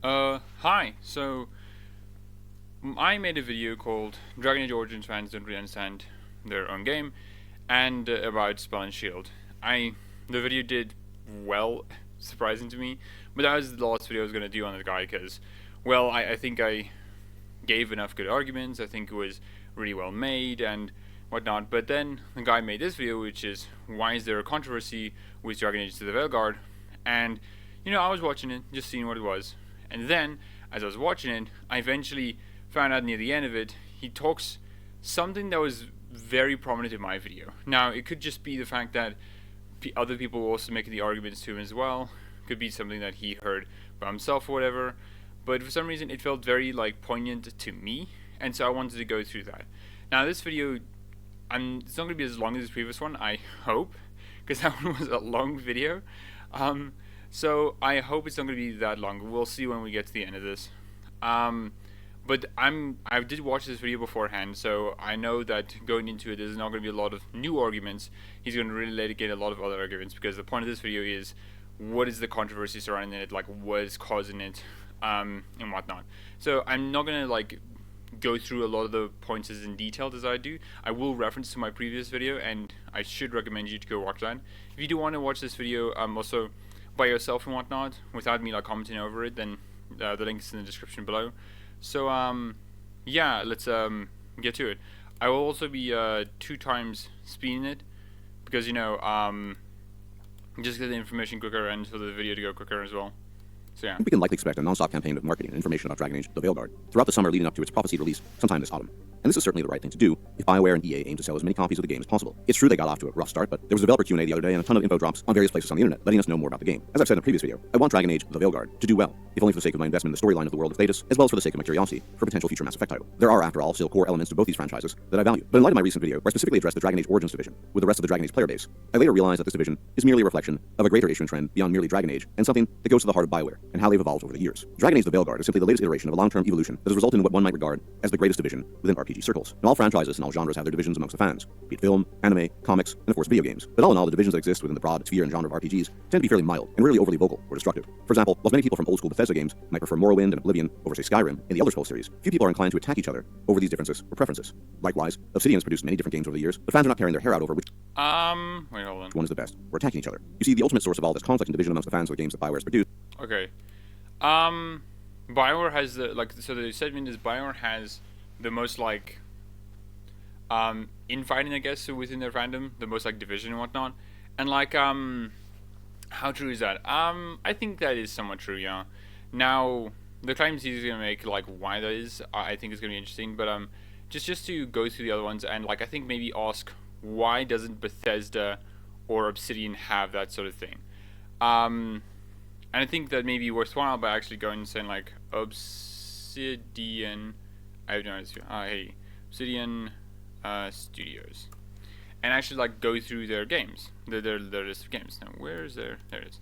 Hi. I made a video called Dragon Age Origins fans don't really understand their own game, and about Spell and Shield. The video did well, surprising to me, but that was the last video I was gonna do on the guy because, well, I think I gave enough good arguments. I think it was really well made and whatnot. But then the guy made this video, which is why is there a controversy with Dragon Age The Veilguard, and I was watching it, just seeing what it was. And then, as I was watching it, I eventually found out near the end of it, he talks something that was very prominent in my video. Now, it could just be the fact that other people were also making the arguments to him as well. Could be something that he heard by himself or whatever. But for some reason, it felt very poignant to me, and so I wanted to go through that. Now, this video, it's not going to be as long as the previous one, I hope, because that one was a long video. So I hope it's not going to be that long. We'll see when we get to the end of this. But I did watch this video beforehand, so I know that going into it, there's not going to be a lot of new arguments. He's going to really litigate a lot of other arguments, because the point of this video is what is the controversy surrounding it, what is causing it, and whatnot. So I'm not going to go through a lot of the points as in detail as I do. I will reference to my previous video, and I should recommend you to go watch that. If you do want to watch this video, also by yourself and whatnot, without me commenting over it, then the link is in the description below. So yeah, let's get to it. I will also be 2 times speeding it, because just get the information quicker and for the video to go quicker as well. So yeah. We can likely expect a non-stop campaign of marketing and information about Dragon Age The Veilguard throughout the summer leading up to its prophesied release sometime this autumn. And this is certainly the right thing to do if Bioware and EA aim to sell as many copies of the game as possible. It's true they got off to a rough start, but there was a developer Q&A the other day and a ton of info drops on various places on the internet letting us know more about the game. As I've said in a previous video, I want Dragon Age The Veilguard to do well, if only for the sake of my investment in the storyline of the world of Thetis, as well as for the sake of my curiosity for a potential future Mass Effect title. There are, after all, still core elements to both these franchises that I value. But in light of my recent video, where I specifically addressed the Dragon Age Origins division with the rest of the Dragon Age player base, I later realized that this division is merely a reflection of a greater issue and trend beyond merely Dragon Age, and something that goes to the heart of Bioware and how they've evolved over the years. Dragon Age The Veilguard is simply the latest iteration of a long-term evolution that has resulted in what one might regard as the greatest division within RPG circles. And all franchises and all genres have their divisions amongst the fans, be it film, anime, comics, and of course video games. But all in all, the divisions that exist within the broad sphere and genre of RPGs tend to be fairly mild and rarely overly vocal or destructive. For example, while many people from old-school Bethesda games might prefer Morrowind and Oblivion over, say, Skyrim in the Elder Scrolls series, few people are inclined to attack each other over these differences or preferences. Likewise, Obsidian has produced many different games over the years, but fans are not tearing their hair out over which wait, hold on. one is the best, or attacking each other. You see, the ultimate source of all this conflict and division amongst the fans of the games that Bioware has produced. Okay. Bioware has so the segment is Bioware has the most infighting, I guess, within their fandom, the most division and whatnot. And how true is that? I think that is somewhat true, yeah. Now, the claims he's gonna make, why that is, I think is gonna be interesting, but just to go through the other ones and I think maybe ask why doesn't Bethesda or Obsidian have that sort of thing? And I think that may be worthwhile by actually going and saying Obsidian, I have no idea. Hey, Obsidian Studios, and actually go through their games, their list of games. Now, where is there? There it is.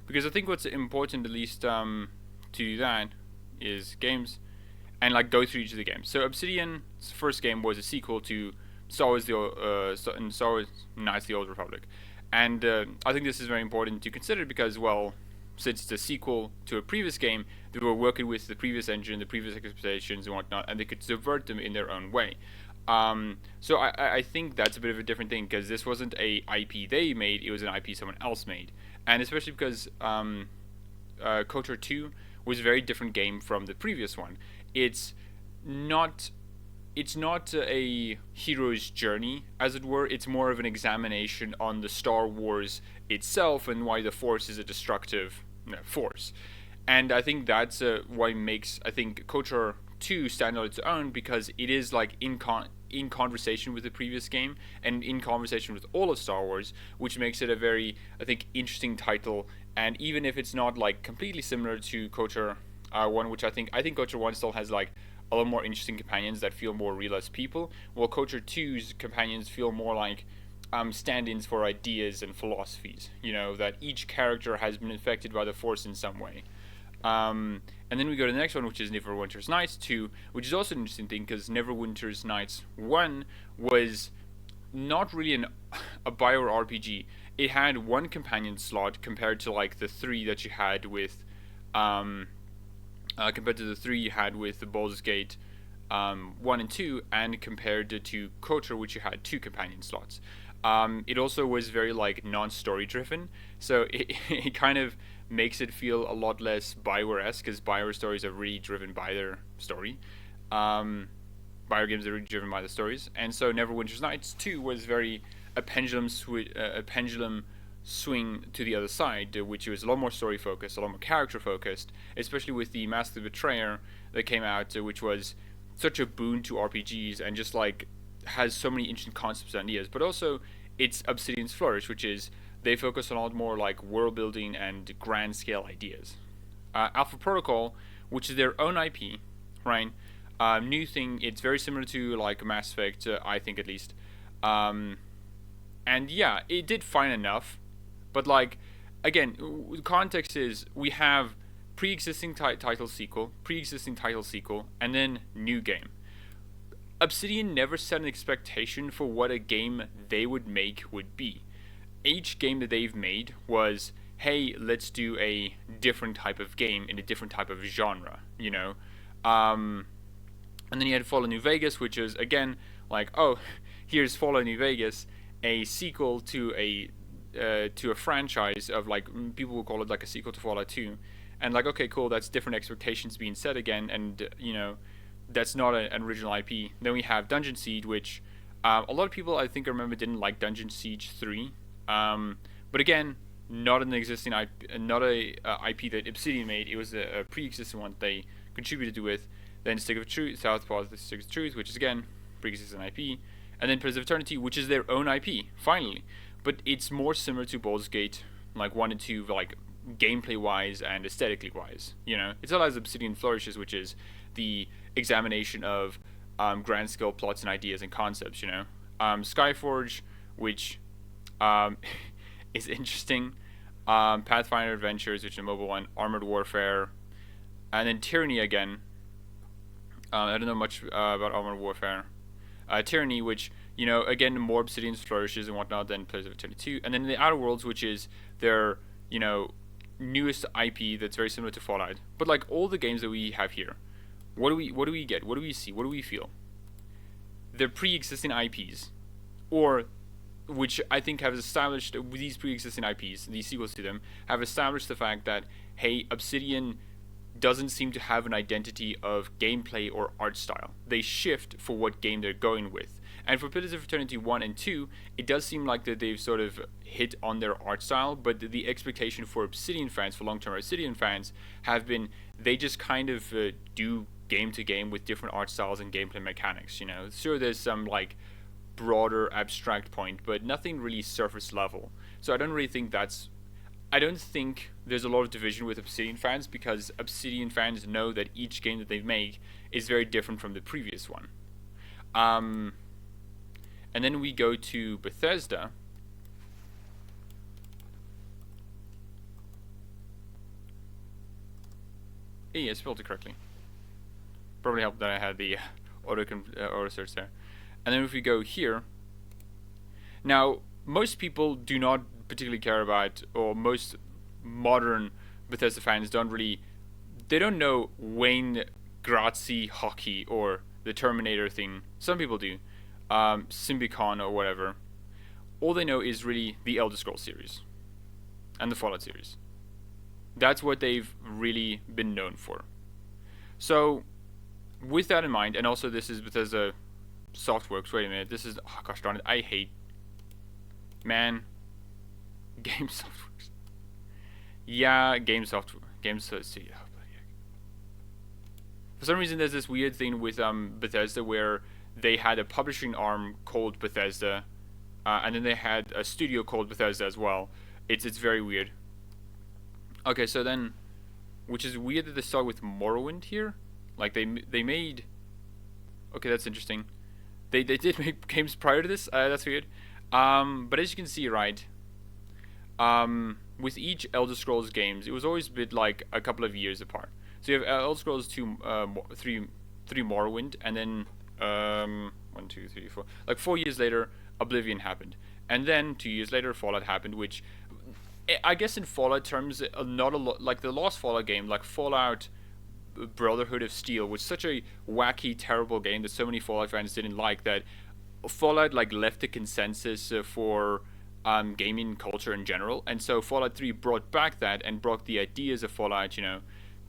Because I think what's important, at least, to do that is games, and go through each of the games. So Obsidian's first game was a sequel to Star Wars: Knights of the Old Republic. And I think this is very important to consider because, well, since it's a sequel to a previous game, they were working with the previous engine, the previous expectations and whatnot, and they could subvert them in their own way. So I think that's a bit of a different thing because this wasn't a IP they made, it was an IP someone else made. And especially because KOTOR 2 was a very different game from the previous one. It's not a hero's journey, as it were. It's more of an examination on the Star Wars itself and why the Force is a destructive force. And I think that's why makes, I think, KOTOR 2 stand on its own, because it is in conversation with the previous game and in conversation with all of Star Wars, which makes it a very, I think, interesting title. And even if it's not completely similar to KOTOR 1, which I think KOTOR 1 still has a lot more interesting companions that feel more real as people, while KOTOR 2's companions feel more like stand-ins for ideas and philosophies, that each character has been affected by the Force in some way. And then we go to the next one, which is Neverwinter's Nights 2, which is also an interesting thing because Neverwinter's Nights 1 was not really a Bioware RPG. It had one companion slot compared to the 3 that you had with compared to the 3 you had with the Baldur's Gate 1 and 2, and compared to KOTOR, which you had 2 companion slots. It also was very like non-story driven, so it kind of makes it feel a lot less Bioware-esque, because Bioware stories are really driven by their story. Bioware games are really driven by the stories, and so Neverwinter's Nights 2 was very a pendulum swing to the other side, which was a lot more story focused, a lot more character focused, especially with the Mask of the Betrayer that came out, which was such a boon to RPGs and just like has so many interesting concepts and ideas. But also it's Obsidian's flourish, which is they focus on a lot more like world building and grand scale ideas. Alpha Protocol, which is their own IP, right? New thing. It's very similar to like Mass Effect, I think at least. And yeah, it did fine enough, but like again, the context is we have pre-existing title sequel, and then new game. Obsidian never set an expectation for what a game they would make would be. Each game that they've made was, hey, let's do a different type of game in a different type of genre, you know? And then you had Fallout New Vegas, which is, again, like, oh, here's Fallout New Vegas, a sequel to a franchise of, like, people will call it, like, a sequel to Fallout 2. And, like, okay, cool, that's different expectations being set again, and, you know, that's not an original IP. Then we have Dungeon Siege, which a lot of people, I think, I remember, didn't like Dungeon Siege 3. But again, not an existing IP, not a IP that Obsidian made. It was a pre-existing one that they contributed to with. Then Stick of Truth, Southpaw, the Stick of Truth, which is again pre-existing IP, and then Pillars of Eternity, which is their own IP, finally. But it's more similar to Baldur's Gate, like 1 and 2, like gameplay-wise and aesthetically-wise. You know, it's all as Obsidian flourishes, which is the examination of grand scale plots and ideas and concepts. You know, Skyforge, which is interesting. Pathfinder Adventures, which is a mobile one. Armored Warfare, and then Tyranny again. I don't know much about Armored Warfare. Tyranny, which, you know, again, more Obsidian's flourishes and whatnot than Pillars of Eternity 2. And then the Outer Worlds, which is their, you know, newest IP that's very similar to Fallout. But like all the games that we have here, what do we get? What do we see? What do we feel? They're pre-existing IPs, or which I think have established these pre-existing IPs, these sequels to them, have established the fact that, hey, Obsidian doesn't seem to have an identity of gameplay or art style. They shift for what game they're going with. And for Pillars of Eternity 1 and 2, it does seem like that they've sort of hit on their art style, but the expectation for Obsidian fans, for long-term Obsidian fans, have been they just kind of do game to game with different art styles and gameplay mechanics, you know. Sure, there's some like broader abstract point, but nothing really surface level. So I don't think there's a lot of division with Obsidian fans, because Obsidian fans know that each game that they make is very different from the previous one. And then we go to Bethesda. Yeah, I spelled it correctly. Probably helped that I had the auto search there. And then if we go here, now most people do not particularly care about, or most modern Bethesda fans don't know Wayne Grazi hockey or the Terminator thing. Some people do, Symbicon or whatever. All they know is really the Elder Scrolls series and the Fallout series. That's what they've really been known for. So with that in mind, and also this is Bethesda Softworks. Wait a minute, this is, oh gosh darn it, I hate, man, Game Softworks. Yeah, Game Studio. For some reason, there's this weird thing with Bethesda where they had a publishing arm called Bethesda, and then they had a studio called Bethesda as well. It's very weird. Okay, so then, which is weird that they start with Morrowind here. Like they made. Okay, that's interesting. They did make games prior to this. That's weird. But as you can see, right. With each Elder Scrolls games, it was always a bit like a couple of years apart. So you have Elder Scrolls 2, 3 Morrowind, and then 1, 2, 3, 4. Like 4 years later, Oblivion happened, and then 2 years later, Fallout happened. Which I guess in Fallout terms, not a lot like the last Fallout game, like Fallout Brotherhood of Steel was such a wacky, terrible game that so many Fallout fans didn't like that Fallout like left a consensus for gaming culture in general, and so Fallout 3 brought back that and brought the ideas of Fallout,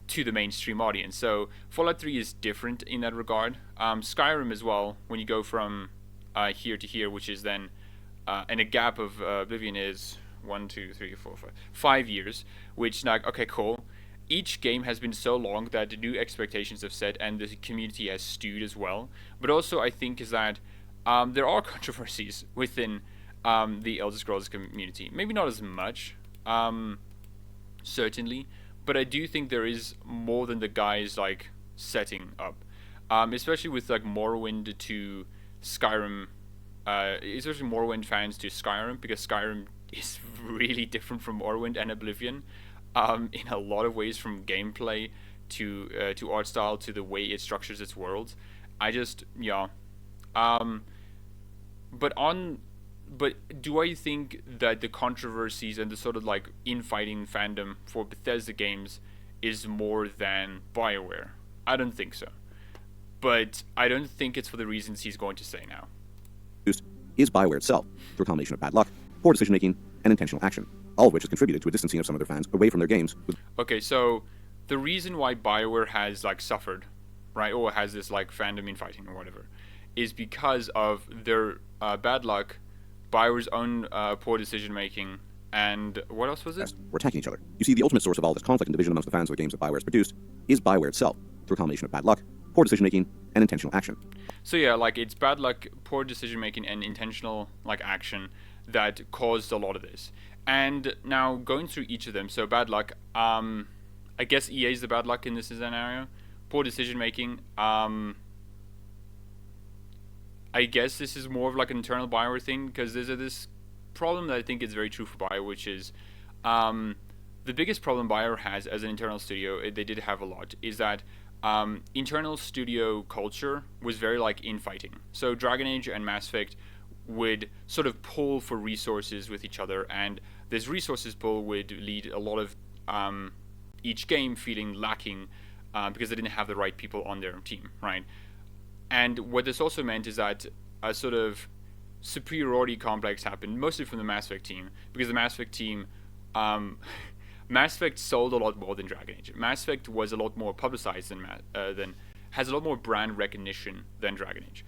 to the mainstream audience. So Fallout 3 is different in that regard. Skyrim as well, when you go from here to here, which is then, and a gap of Oblivion is 1, 2, 3, 4, 5 years, which like okay, cool. Each game has been so long that the new expectations have set and the community has stewed as well. But also, I think is that there are controversies within the Elder Scrolls community. Maybe not as much, certainly, but I do think there is more than the guys like setting up, especially with like Morrowind to Skyrim, especially Morrowind fans to Skyrim, because Skyrim is really different from Morrowind and Oblivion, in a lot of ways, from gameplay to art style to the way it structures its worlds. I just yeah. But do I think that the controversies and the sort of like infighting fandom for Bethesda games is more than Bioware? I don't think so. But I don't think it's for the reasons he's going to say now. Is Bioware itself, through a combination of bad luck, poor decision making, and intentional action, all of which has contributed to a distancing of some of their fans away from their games. Okay, so the reason why Bioware has like suffered, right, or has this like fandom infighting or whatever, is because of their bad luck, Bioware's own poor decision making, and what else was it? We're attacking each other. You see, the ultimate source of all this conflict and division amongst the fans of the games that Bioware has produced is Bioware itself, through a combination of bad luck, poor decision making, and intentional action. So yeah, like it's bad luck, poor decision making, and intentional like action that caused a lot of this. And now going through each of them, so bad luck, I guess EA is the bad luck in this scenario. Poor decision making, I guess this is more of like an internal Bioware thing, because there's this problem that I think is very true for Bioware, which is the biggest problem Bioware has as an internal studio, they did have a lot, is that internal studio culture was very like infighting. So Dragon Age and Mass Effect would sort of pull for resources with each other, and this resources pull would lead a lot of each game feeling lacking because they didn't have the right people on their team, right? And what this also meant is that a sort of superiority complex happened, mostly from the Mass Effect team, because the Mass Effect team, Mass Effect sold a lot more than Dragon Age. Mass Effect was a lot more publicized than has a lot more brand recognition than Dragon Age.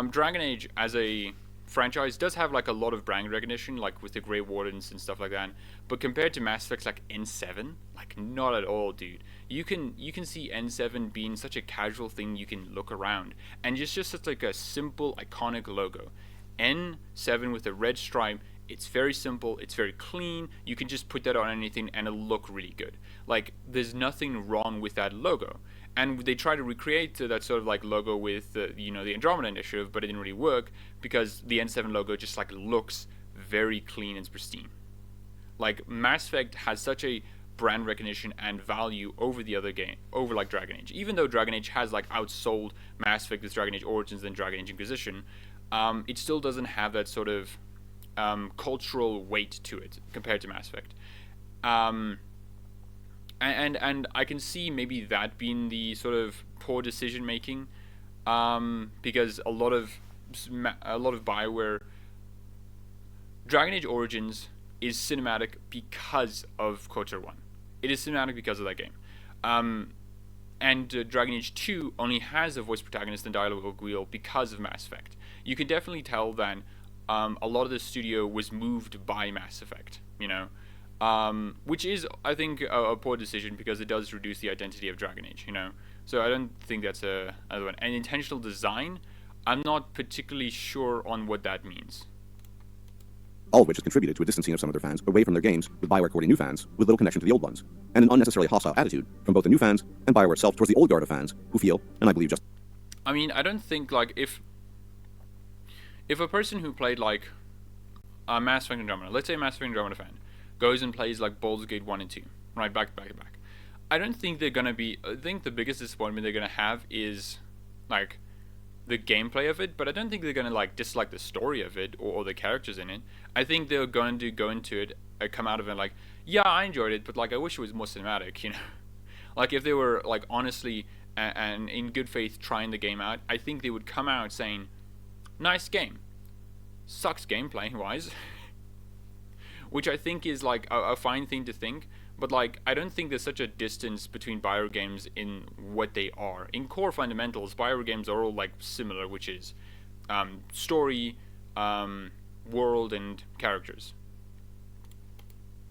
Dragon Age as a franchise does have like a lot of brand recognition, like with the Grey Wardens and stuff like that. But compared to Mass Effect's like N7, like not at all, dude. You can see N7 being such a casual thing you can look around, and it's just such like a simple iconic logo. N7 with a red stripe. It's very simple. It's very clean. You can just put that on anything and it'll look really good. Like there's nothing wrong with that logo. And they try to recreate that sort of like logo with the Andromeda Initiative, but it didn't really work because the N7 logo just like looks very clean and pristine. Like Mass Effect has such a brand recognition and value over the other game, over like Dragon Age. Even though Dragon Age has like outsold Mass Effect with Dragon Age Origins and Dragon Age Inquisition, it still doesn't have that sort of cultural weight to it compared to Mass Effect. And I can see maybe that being the sort of poor decision making, because a lot of Bioware, Dragon Age Origins is cinematic because of KOTOR 1. It is cinematic because of that game. And Dragon Age 2 only has a voice protagonist and dialogue wheel because of Mass Effect. You can definitely tell that a lot of the studio was moved by Mass Effect, which is, I think, a poor decision because it does reduce the identity of Dragon Age, So I don't think that's another one. And intentional design, I'm not particularly sure on what that means. All of which has contributed to a distancing of some of their fans away from their games, with Bioware courting new fans with little connection to the old ones, and an unnecessarily hostile attitude from both the new fans and Bioware itself towards the old guard of fans who feel, and I believe just... I mean, I don't think, like, if a person who played, like, Mass Effect Andromeda, let's say a Mass Effect Andromeda fan, goes and plays, like, Baldur's Gate 1 and 2, right, back to back, I don't think they're gonna be... I think the biggest disappointment they're gonna have is, like, the gameplay of it, but I don't think they're gonna like dislike the story of it or the characters in it. I think they're going to go into it come out of it like, yeah, I enjoyed it, but like I wish it was more cinematic, you know. Like if they were like honestly and in good faith trying the game out, I think they would come out saying, nice game, sucks gameplay wise, which I think is like a fine thing to think. But like I don't think there's such a distance between Bioware games in what they are. In core fundamentals, Bioware games are all like similar, which is story, world, and characters.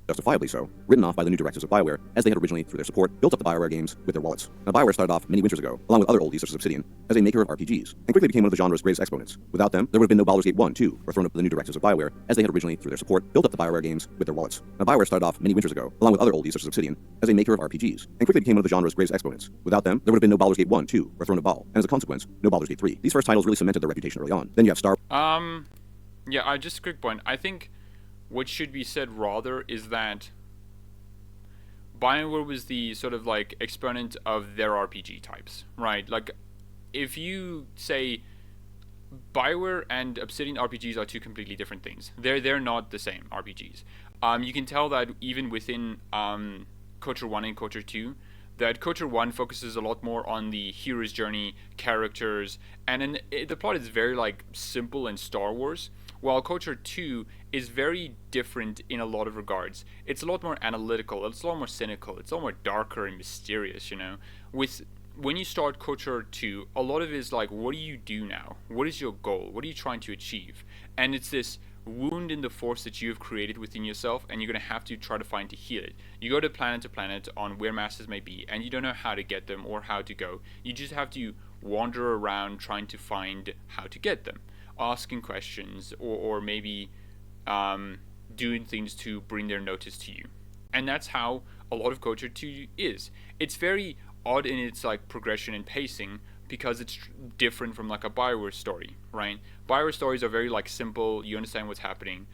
Justifiably so, written off by the new directors of Bioware, as they had originally, through their support, built up the Bioware games with their wallets. Now, Bioware started off many winters ago, along with other oldies such as Obsidian, as a maker of RPGs, and quickly became one of the genre's greatest exponents. Without them, there would have been no Baldur's Gate 1, 2, or thrown up by the new directors of Bioware, as they had originally, through their support, built up the Bioware games with their wallets. Now, Bioware started off many winters ago, along with other oldies such as Obsidian, as a maker of RPGs, and quickly became one of the genre's greatest exponents. Without them, there would have been no Baldur's Gate 1, 2, or Throne of Baal, and as a consequence, no Baldur's Gate 3. These first titles really cemented their reputation early on. Then you have Star... Yeah, just a quick point. I think what should be said rather is that Bioware was the sort of like exponent of their RPG types, right? Like, if you say Bioware and Obsidian RPGs are two completely different things. They're not the same RPGs. You can tell that even within KOTOR 1 and KOTOR 2, that KOTOR 1 focuses a lot more on the hero's journey, characters, and the plot is very like simple and Star Wars. While KOTOR 2 is very different in a lot of regards. It's a lot more analytical, it's a lot more cynical, it's a lot more darker and mysterious, you know. When you start KOTOR 2, a lot of it is like, what do you do now? What is your goal? What are you trying to achieve? And it's this wound in the force that you have created within yourself, and you're going to have to try to find to heal it. You go to planet on where masters may be, and you don't know how to get them or how to go. You just have to wander around trying to find how to get them. Asking questions or maybe doing things to bring their notice to you. And that's how a lot of KOTOR 2 is. It's very odd in its like progression and pacing because it's different from like a Bioware story, right? Bioware stories are very like simple, you understand what's happening.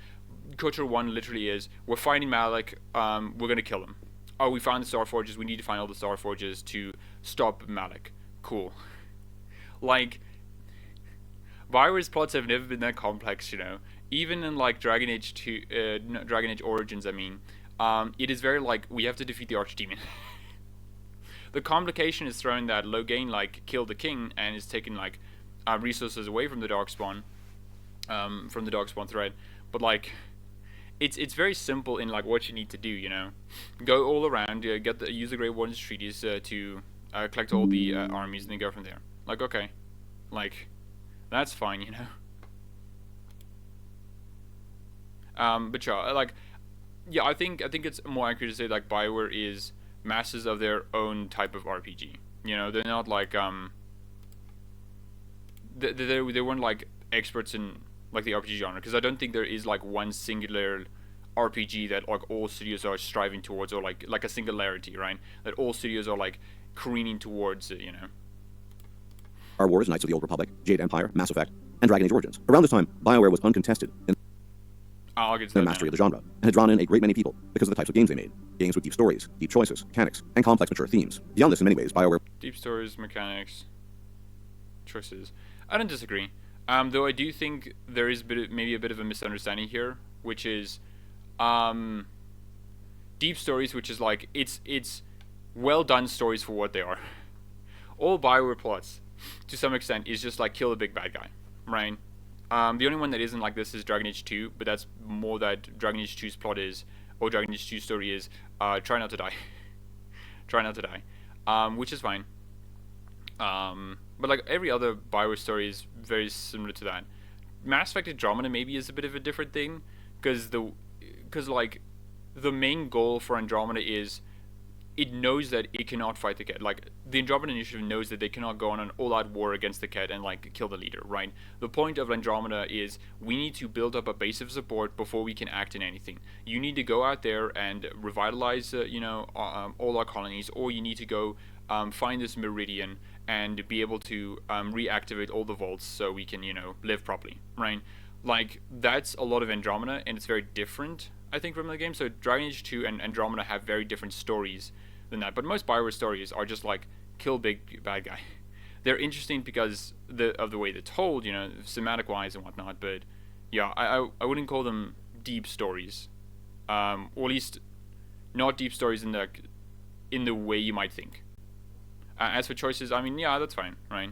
KOTOR 1 literally is, we're fighting Malik, we're gonna kill him. Oh, we found the Star Forges, we need to find all the Star Forges to stop Malik. Cool. Like, Bioware's plots have never been that complex, you know. Even in like Dragon Age Origins, I mean, it is very like, we have to defeat the Archdemon. The complication is thrown that Loghain like killed the king and is taking like resources away from the Darkspawn, thread. But like, it's very simple in like what you need to do, you know. Go all around, use the Great Warden's treaties to collect all the armies, and then go from there. Like, okay, like, that's fine, you know. But yeah, like, yeah, I think it's more accurate to say like Bioware is masters of their own type of RPG. You know, they're not like they weren't like experts in like the RPG genre, because I don't think there is like one singular RPG that like all studios are striving towards, or like a singularity, right? That all studios are like careening towards, you know. Star Wars, Knights of the Old Republic, Jade Empire, Mass Effect, and Dragon Age Origins. Around this time, Bioware was uncontested in their mastery of the genre, and had drawn in a great many people because of the types of games they made. Games with deep stories, deep choices, mechanics, and complex, mature themes. Beyond this, in many ways, Bioware... Deep stories, mechanics, choices. I don't disagree. Though I do think there is maybe a bit of a misunderstanding here, which is deep stories, which is like, it's well done stories for what they are. All Bioware plots, to some extent, is just like kill a big bad guy, right? The only one that isn't like this is Dragon Age 2, but that's more that Dragon Age 2's plot is, or Dragon Age 2's story is, try not to die. Try not to die. Which is fine. But like every other Bioware story is very similar to that. Mass Effect Andromeda maybe is a bit of a different thing, because like the main goal for Andromeda is, it knows that it cannot fight the Kett. Like, the Andromeda Initiative knows that they cannot go on an all-out war against the Kett and, like, kill the leader, right? The point of Andromeda is, we need to build up a base of support before we can act in anything. You need to go out there and revitalize, all our colonies, or you need to go find this Meridian and be able to reactivate all the vaults so we can, live properly, right? Like, that's a lot of Andromeda, and it's very different, I think, from the game. So Dragon Age 2 and Andromeda have very different stories than that. But most Bioware stories are just like, kill big bad guy. They're interesting because of the way they're told, thematic wise and whatnot. But yeah, I wouldn't call them deep stories. or at least not deep stories in the way you might think. As for choices, I mean, yeah, that's fine, right?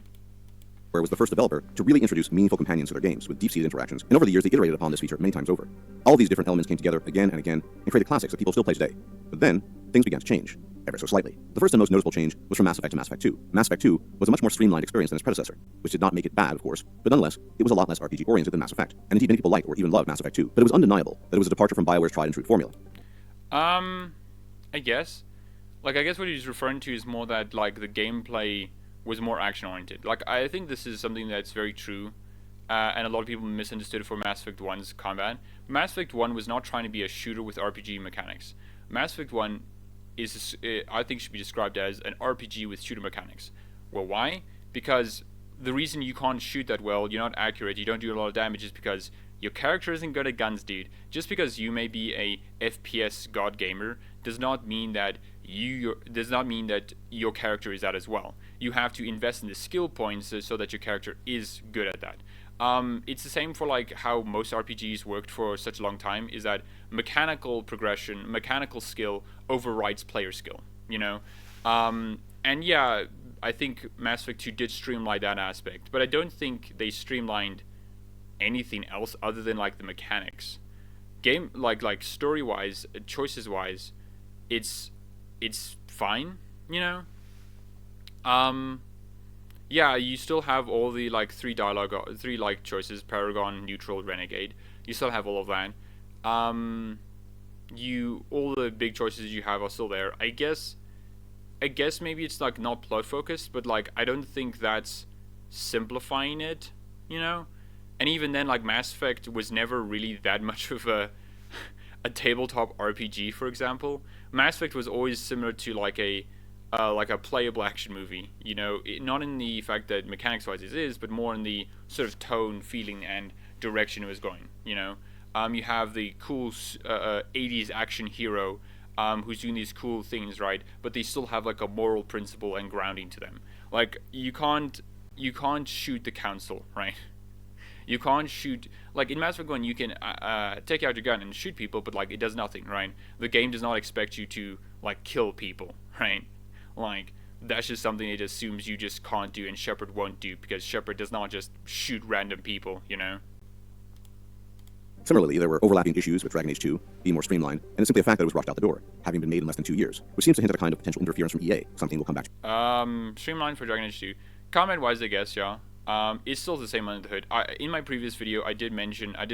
Bioware was the first developer to really introduce meaningful companions to their games with deep-seated interactions, and over the years they iterated upon this feature many times over. All these different elements came together again and again and created classics that people still play today. But then, things began to change, ever so slightly. The first and most noticeable change was from Mass Effect to Mass Effect 2. Mass Effect 2 was a much more streamlined experience than its predecessor, which did not make it bad, of course, but nonetheless, it was a lot less RPG-oriented than Mass Effect, and indeed many people liked or even loved Mass Effect 2, but it was undeniable that it was a departure from Bioware's tried-and-true formula. I guess. Like, I guess what he's referring to is more that, like, the gameplay was more action-oriented. Like, I think this is something that's very true, and a lot of people misunderstood it for Mass Effect 1's combat. Mass Effect 1 was not trying to be a shooter with RPG mechanics. Mass Effect 1 is, I think, should be described as an RPG with shooter mechanics. Well, why? Because the reason you can't shoot that well, you're not accurate, you don't do a lot of damage, is because your character isn't good at guns, dude. Just because you may be a FPS god gamer does not mean that your character is that as well. You have to invest in the skill points so that your character is good at that. It's the same for like how most RPGs worked for such a long time, is that mechanical progression, mechanical skill overrides player skill, you know? And yeah, I think Mass Effect 2 did streamline that aspect, but I don't think they streamlined anything else other than like the mechanics. Game like story wise, choices wise, it's fine, you know. Yeah, you still have all the like three like choices: Paragon, Neutral, Renegade. You still have all of that. All the big choices you have are still there. I guess maybe it's like not plot focused, but like I don't think that's simplifying it, you know. And even then, like Mass Effect was never really that much of a tabletop RPG, for example. Mass Effect was always similar to like a playable action movie, you know, not in the fact that mechanics-wise it is, but more in the sort of tone, feeling, and direction it was going, you know. You have the cool 80s action hero who's doing these cool things, right? But they still have like a moral principle and grounding to them. Like you can't shoot the council, right? You can't shoot, like in Mass Effect 1 you can take out your gun and shoot people, but like it does nothing, right? The game does not expect you to like kill people, right? Like that's just something it assumes you just can't do, and Shepard won't do, because Shepard does not just shoot random people, you know? Similarly, there were overlapping issues with Dragon Age 2 being more streamlined, and it's simply a fact that it was rushed out the door, having been made in less than 2 years, which seems to hint at a kind of potential interference from EA, something we'll come back to. Streamlined for Dragon Age 2. Comment-wise, I guess, yeah. It's still the same under the hood. In my previous video, I did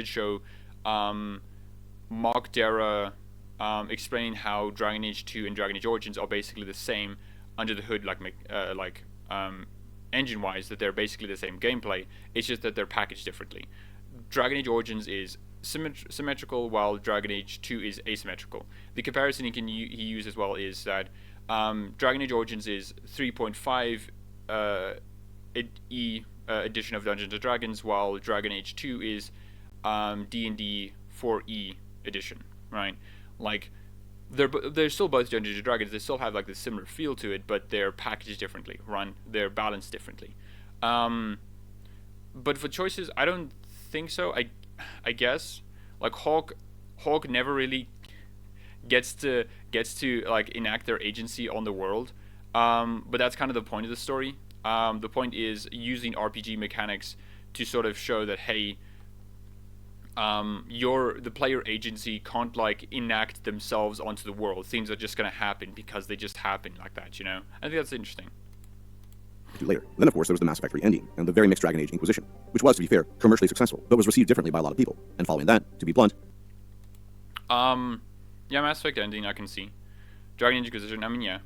show Mark Dara explaining how Dragon Age 2 and Dragon Age Origins are basically the same under the hood, engine-wise, that they're basically the same gameplay. It's just that they're packaged differently. Dragon Age Origins is symmetrical, while Dragon Age 2 is asymmetrical. The comparison he use as well is that Dragon Age Origins is 3.5 edition of Dungeons & Dragons, while Dragon Age 2 is D&D 4E edition, right? Like, they're still both Dungeons & Dragons, they still have like this similar feel to it, but they're packaged differently, they're balanced differently. But for choices, I don't think so. I guess, like Hawk never really gets to like enact their agency on the world, but that's kind of the point of the story. The point is using RPG mechanics to sort of show that, hey, the player agency can't like enact themselves onto the world. Things are just gonna happen because they just happen like that, you know. I think that's interesting. Later. Then, of course, there was the Mass Effect 3 ending, and the very mixed Dragon Age Inquisition, which was, to be fair, commercially successful, but was received differently by a lot of people. And following that, to be blunt, yeah, Mass Effect ending, I can see. Dragon Age Inquisition, I mean, yeah.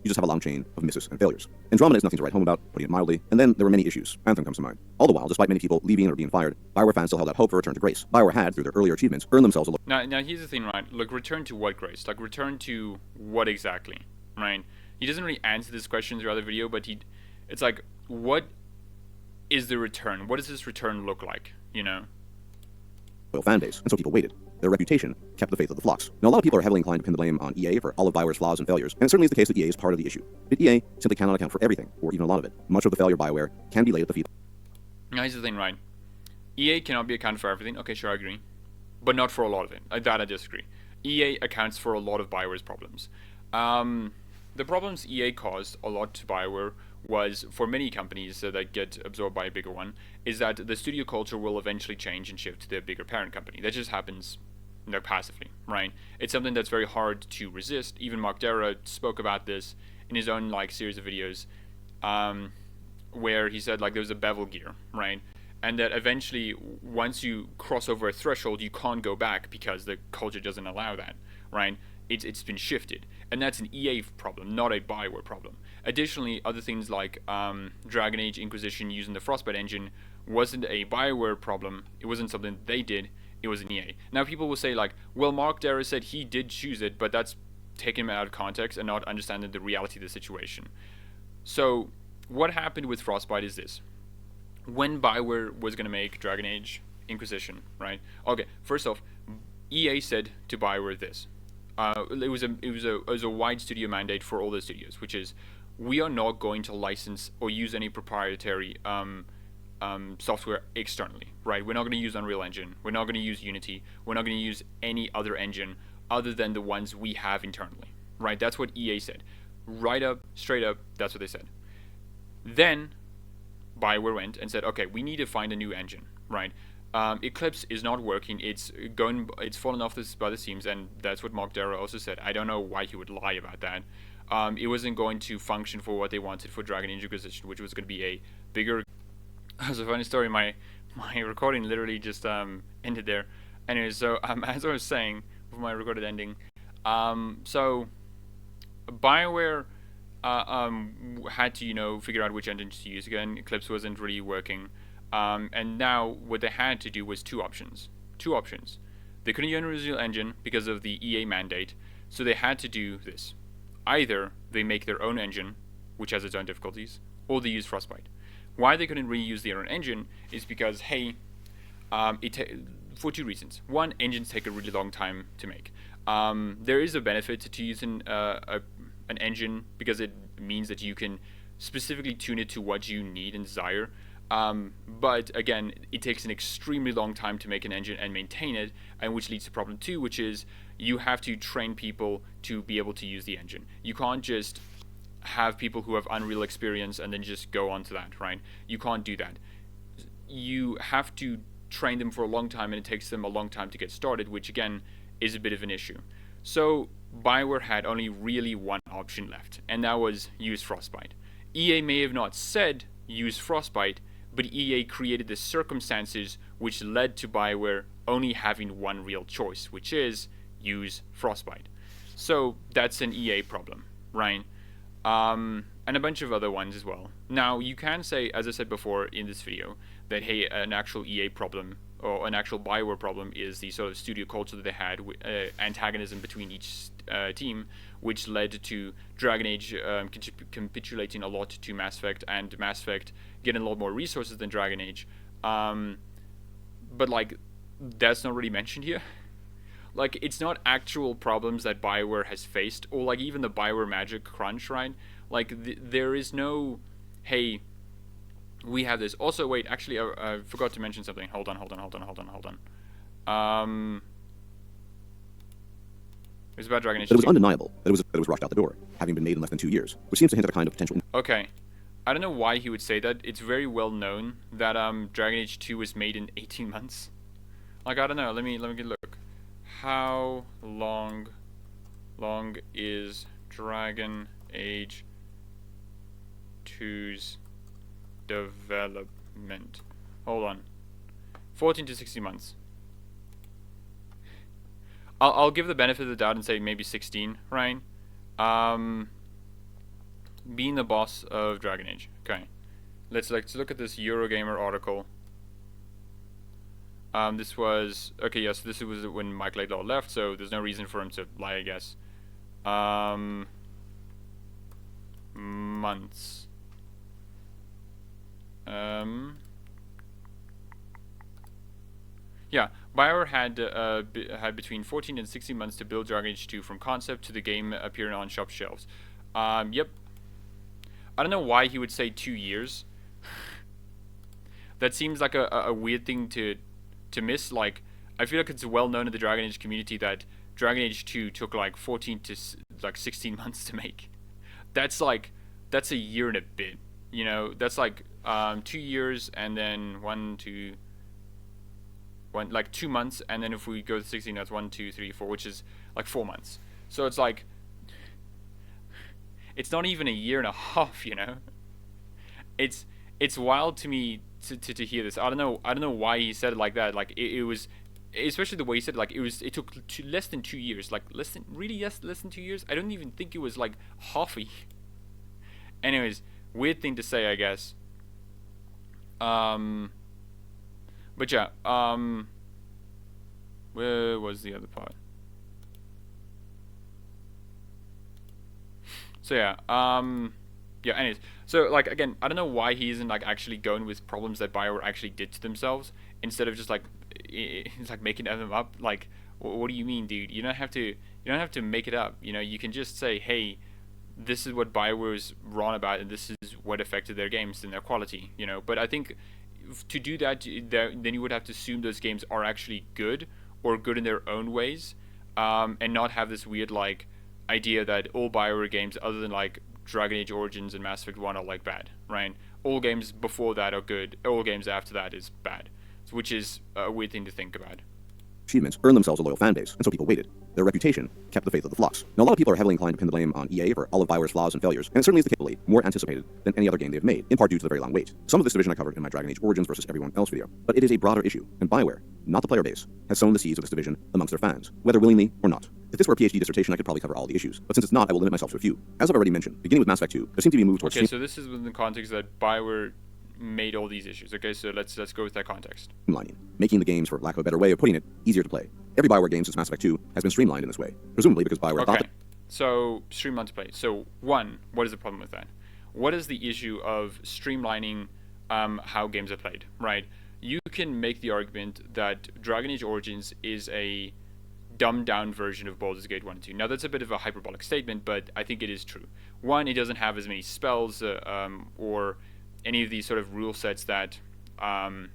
You just have a long chain of misses and failures. Andromeda is nothing to write home about, putting it mildly, and then there were many issues. Anthem comes to mind. All the while, despite many people leaving or being fired, Bioware fans still held out hope for a return to grace. Bioware had, through their earlier achievements, earned themselves a Now here's the thing, right? Look, return to what grace? Like, return to what exactly, right? He doesn't really answer this question throughout the video, but it's like, what is the return? What does this return look like, you know? loyal fan base, and so people waited. Their reputation kept the faith of the flocks. Now, a lot of people are heavily inclined to pin the blame on EA for all of Bioware's flaws and failures, and it certainly is the case that EA is part of the issue. But EA simply cannot account for everything, or even a lot of it. Much of the failure of Bioware can be laid at the feet. Now, here's the thing, right? EA cannot be accounted for everything. Okay, sure, I agree. but not for a lot of it. That I disagree. EA accounts for a lot of Bioware's problems. The problems EA caused a lot to Bioware was, for many companies that get absorbed by a bigger one, is that the studio culture will eventually change and shift to their bigger parent company. That just happens, passively, right? It's something that's very hard to resist. Even Mark Dara spoke about this in his own series of videos, where he said there was a bevel gear, right? And that eventually, once you cross over a threshold, you can't go back because the culture doesn't allow that, right? It's been shifted, and that's an EA problem, not a Bioware problem. Additionally, other things like Dragon Age Inquisition using the Frostbite engine wasn't a Bioware problem. It wasn't something they did. It was an EA. Now people will say well, Mark Dara said he did choose it, but that's taking him out of context and not understanding the reality of the situation. So what happened with Frostbite is this: when Bioware was going to make Dragon Age Inquisition, right? Okay, first off, EA said to Bioware this. It was a wide studio mandate for all the studios, which is, we are not going to license or use any proprietary software externally, right? We're not going to use Unreal Engine. We're not going to use Unity. We're not going to use any other engine other than the ones we have internally, right? That's what EA said. Right up, straight up, that's what they said. Then Bioware went and said, okay, we need to find a new engine, right? Eclipse is not working. It's fallen off by the seams, and that's what Mark Dara also said. I don't know why he would lie about that. It wasn't going to function for what they wanted for Dragon Age Inquisition, which was going to be a bigger. As a funny story, my recording literally just ended there. Anyway, so as I was saying with my recorded ending, so Bioware had to figure out which engine to use again. Eclipse wasn't really working. And now what they had to do was two options. They couldn't use Unreal Engine because of the EA mandate, so they had to do this. Either they make their own engine, which has its own difficulties, or they use Frostbite. Why they couldn't reuse their own engine is because, for two reasons. One, engines take a really long time to make. There is a benefit to using an engine because it means that you can specifically tune it to what you need and desire. But again, it takes an extremely long time to make an engine and maintain it, and which leads to problem two, which is you have to train people to be able to use the engine. You can't just have people who have Unreal experience and then just go on to that, right? You can't do that. You have to train them for a long time, and it takes them a long time to get started, which again is a bit of an issue. So Bioware had only really one option left, and that was use Frostbite. EA may have not said use Frostbite, but EA created the circumstances which led to Bioware only having one real choice, which is use Frostbite. So that's an EA problem, right? And a bunch of other ones as well. Now, you can say, as I said before in this video, that hey, an actual EA problem or an actual Bioware problem is the sort of studio culture that they had, antagonism between each team, which led to Dragon Age capitulating a lot to Mass Effect, and Mass Effect getting a lot more resources than Dragon Age. But that's not really mentioned here. It's not actual problems that Bioware has faced, or even the Bioware Magic Crunch, right? There is no, hey, we have this. Also, wait, actually, I forgot to mention something. Hold on. It was about Dragon Age 2. But it was undeniable that it was rushed out the door, having been made in less than 2 years, which seems to hint at a kind of potential. Okay. I don't know why he would say that. It's very well known that Dragon Age 2 was made in 18 months. I don't know. Let me get a look. How long is Dragon Age 2's development? Hold on. 14 to 16 months. I'll give the benefit of the doubt and say maybe 16, right? Being the boss of Dragon Age. Okay. Let's look at this Eurogamer article. This was okay. Yes, this was when Mike Laidlaw left, so there's no reason for him to lie, I guess. Months. Yeah, Bioware had between 14 and 16 months to build Dragon Age 2 from concept to the game appearing on shop shelves. Yep. I don't know why he would say 2 years. That seems like a weird thing to miss. I feel like it's well known in the Dragon Age community that Dragon Age 2 took like 14 to like 16 months to make. That's a year and a bit. You know, that's like 2 years and then like 2 months, and then if we go to 16, that's 1, 2, 3, 4, which is like 4 months. So it's like it's not even a year and a half. You know, it's wild to me to hear this. I don't know why he said it like that. Like it was, especially the way he said it, like it took less than 2 years. Like less than 2 years. I don't even think it was like half a year. Anyways, weird thing to say, I guess. But yeah, where was the other part? So yeah, yeah. Anyways, so like again, I don't know why he isn't like actually going with problems that Bioware actually did to themselves instead of just like it's like making them up. Like, what do you mean, dude? You don't have to make it up. You know, you can just say, hey, this is what Bioware was wrong about, and this is what affected their games and their quality. You know, but I think to do that, then you would have to assume those games are actually good or good in their own ways, and not have this weird like idea that all Bioware games other than like Dragon Age Origins and Mass Effect 1 are like bad, right? All games before that are good, all games after that is bad, which is a weird thing to think about. Achievements earned themselves a loyal fan base, and so people waited. Their reputation kept the faith of the flocks. Now, a lot of people are heavily inclined to pin the blame on EA for all of Bioware's flaws and failures, and it certainly is the capability more anticipated than any other game they've made, in part due to the very long wait. Some of this division I covered in my Dragon Age Origins versus everyone else video, but it is a broader issue, and Bioware, not the player base, has sown the seeds of this division amongst their fans, whether willingly or not. If this were a PhD dissertation, I could probably cover all the issues, but since it's not, I will limit myself to a few. As I've already mentioned, beginning with Mass Effect 2, there seemed to be a move towards... Okay, so this is within the context that Bioware made all these issues. Okay, so let's go with that context. Streamlining, making the games, for lack of a better way of putting it, easier to play. Every Bioware game since Mass Effect 2 has been streamlined in this way, presumably because Bioware thought that... So, streamlined to play. So, one, what is the problem with that? What is the issue of streamlining how games are played, right? You can make the argument that Dragon Age Origins is a dumbed-down version of Baldur's Gate 1 and 2. Now, that's a bit of a hyperbolic statement, but I think it is true. One, it doesn't have as many spells or any of these sort of rule sets that Baldur's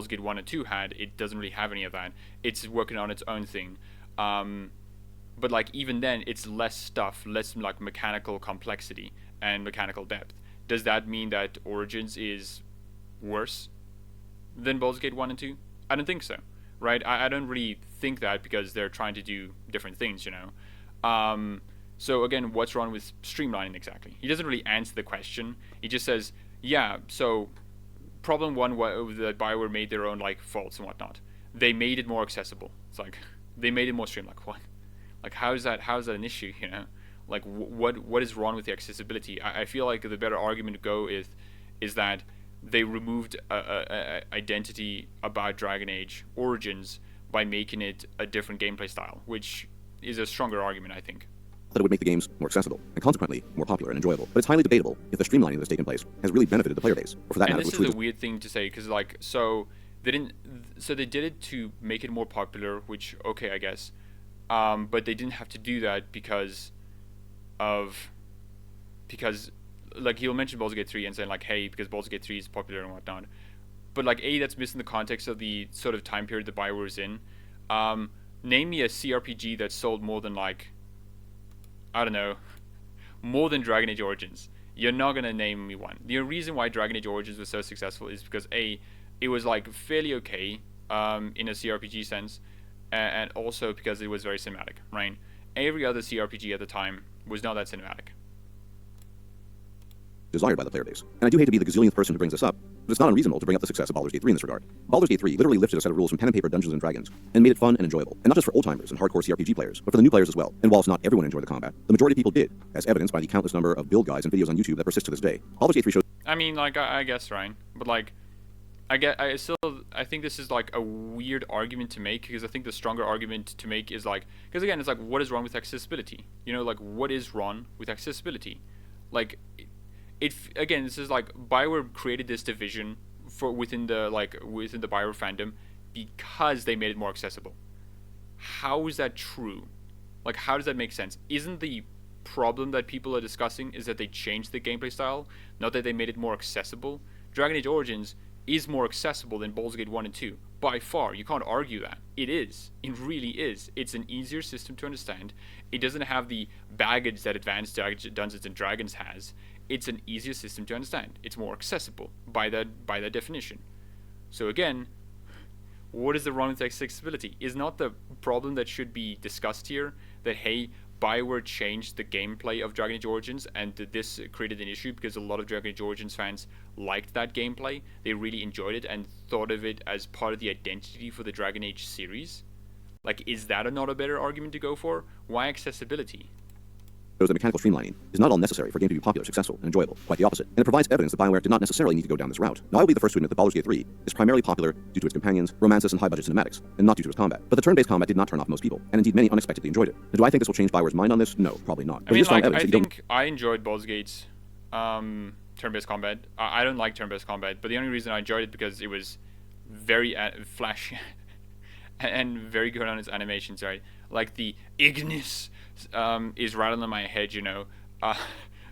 Gate 1 and 2 had. It doesn't really have any of that. It's working on its own thing. But like even then, it's less stuff, less like mechanical complexity and mechanical depth. Does that mean that Origins is worse than Baldur's Gate 1 and 2? I don't think so, right? I don't really think that because they're trying to do different things, you know. So again, what's wrong with streamlining exactly? He doesn't really answer the question. He just says, yeah, so problem one, that Bioware made their own like faults and whatnot. They made it more accessible. It's like they made it more streamlined. Like what? Like how is that an issue? You know, like what is wrong with the accessibility? I feel like the better argument to go is that they removed a identity about Dragon Age Origins by making it a different gameplay style, which is a stronger argument, I think. That it would make the games more accessible and consequently more popular and enjoyable. But it's highly debatable if the streamlining that's taken place has really benefited the player base, or for that matter, and this is a weird thing to say because like they did it to make it more popular, which okay, I guess, but they didn't have to do that because like he'll mention Baldur's Gate 3 and saying like, hey, because Baldur's Gate 3 is popular and whatnot, but like that's missing the context of the sort of time period that Bioware is in. Name me a CRPG that sold more than like, I don't know, more than Dragon Age Origins. You're not gonna name me one. The reason why Dragon Age Origins was so successful is because it was like fairly okay in a CRPG sense, and also because it was very cinematic, right? Every other CRPG at the time was not that cinematic. Desired by the player base. And I do hate to be the gazillionth person who brings this up, but it's not unreasonable to bring up the success of Baldur's Gate 3 in this regard. Baldur's Gate 3 literally lifted a set of rules from pen and paper Dungeons and Dragons and made it fun and enjoyable. And not just for old-timers and hardcore CRPG players, but for the new players as well. And whilst not everyone enjoyed the combat, the majority of people did, as evidenced by the countless number of build guides and videos on YouTube that persist to this day. Baldur's Gate 3 shows... I mean, like, I guess, Ryan, but like, I think this is like a weird argument to make because I think the stronger argument to make is like, because again, it's like, what is wrong with accessibility? You know, like, what is wrong with accessibility? Like, again, this is like Bioware created this division within the Bioware fandom because they made it more accessible. How is that true? Like, how does that make sense? Isn't the problem that people are discussing is that they changed the gameplay style, not that they made it more accessible? Dragon Age Origins is more accessible than Baldur's Gate 1 and 2. By far. You can't argue that. It is. It really is. It's an easier system to understand. It doesn't have the baggage that Advanced Dungeons and Dragons has. It's an easier system to understand. It's more accessible by that definition. So again, what is the wrong with accessibility? Is not the problem that should be discussed here that, hey, Bioware changed the gameplay of Dragon Age Origins, and this created an issue because a lot of Dragon Age Origins fans liked that gameplay. They really enjoyed it and thought of it as part of the identity for the Dragon Age series. Like, is that not a better argument to go for? Why accessibility? Shows that mechanical streamlining is not all necessary for a game to be popular, successful, and enjoyable. Quite the opposite. And it provides evidence that Bioware did not necessarily need to go down this route. Now, I will be the first to admit that Baldur's Gate 3 is primarily popular due to its companions, romances, and high-budget cinematics, and not due to its combat. But the turn-based combat did not turn off most people, and indeed many unexpectedly enjoyed it. Now, do I think this will change Bioware's mind on this? No, probably not. I mean, like, I think I enjoyed Baldur's Gate's turn-based combat. I don't like turn-based combat, but the only reason I enjoyed it because it was very flashy and very good on its animations, right? Like the Ignis is rattling in my head, you know.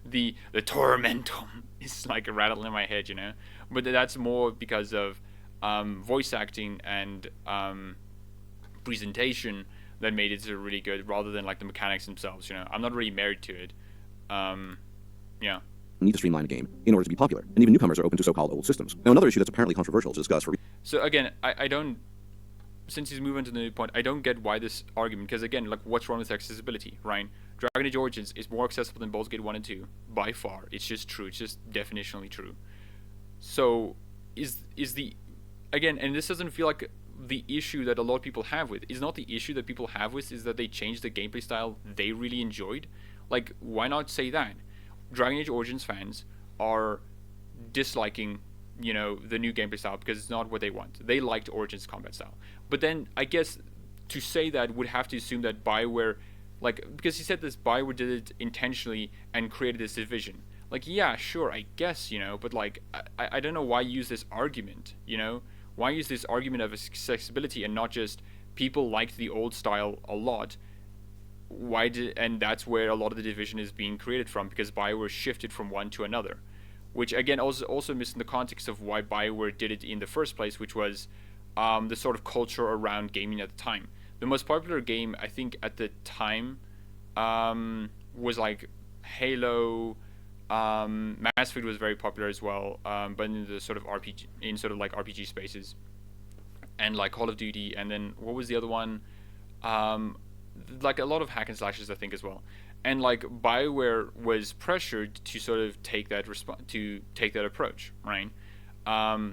The Tormentum is like rattling in my head, you know. But that's more because of voice acting and presentation that made it really good, rather than like the mechanics themselves, you know. I'm not really married to it. Yeah. Need to streamline a game in order to be popular, and even newcomers are open to so-called old systems. Now, another issue that's apparently controversial to discuss for... So again, I don't... Since he's moving to the new point, I don't get why this argument, because again, like, what's wrong with accessibility, right? Dragon Age Origins is more accessible than Baldur's Gate 1 and 2, by far. It's just true. It's just definitionally true. So, is the... Again, and this doesn't feel like the issue that a lot of people have with. Is not the issue that people have with is that they changed the gameplay style they really enjoyed. Like, why not say that? Dragon Age Origins fans are disliking, you know, the new gameplay style because it's not what they want. They liked Origins combat style. But then, I guess, to say that would have to assume that Bioware, like, because he said this, Bioware did it intentionally and created this division. Like, yeah, sure, I guess, you know, but, like, I don't know why use this argument, you know? Why use this argument of accessibility and not just people liked the old style a lot? And that's where a lot of the division is being created from, because Bioware shifted from one to another. Which, again, also missing the context of why Bioware did it in the first place, which was the sort of culture around gaming at the time. The most popular game, I think, at the time was, like, Halo. Mass Effect was very popular as well, but in the sort of RPG spaces. And, like, Call of Duty, and then, what was the other one? Like, a lot of hack and slashes, I think, as well. And, like, Bioware was pressured to sort of take that approach, right?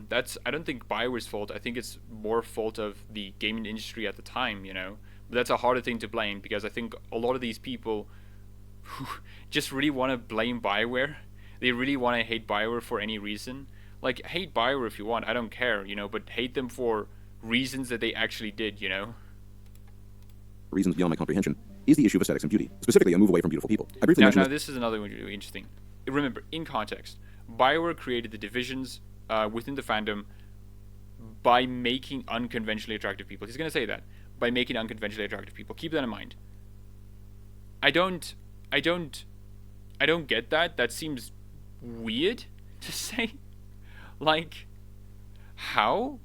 That's, I don't think Bioware's fault. I think it's more fault of the gaming industry at the time, you know. But that's a harder thing to blame, because I think a lot of these people who just really want to blame Bioware, they really want to hate Bioware for any reason. Like, hate Bioware if you want, I don't care, you know, but hate them for reasons that they actually did, you know. Reasons beyond my comprehension is the issue of aesthetics and beauty, specifically a move away from beautiful people. I briefly mentioned... Now, this is another one really interesting. Remember, in context, Bioware created the divisions within the fandom by making unconventionally attractive people. He's going to say that. By making unconventionally attractive people. Keep that in mind. I don't get that. That seems weird to say. Like, how?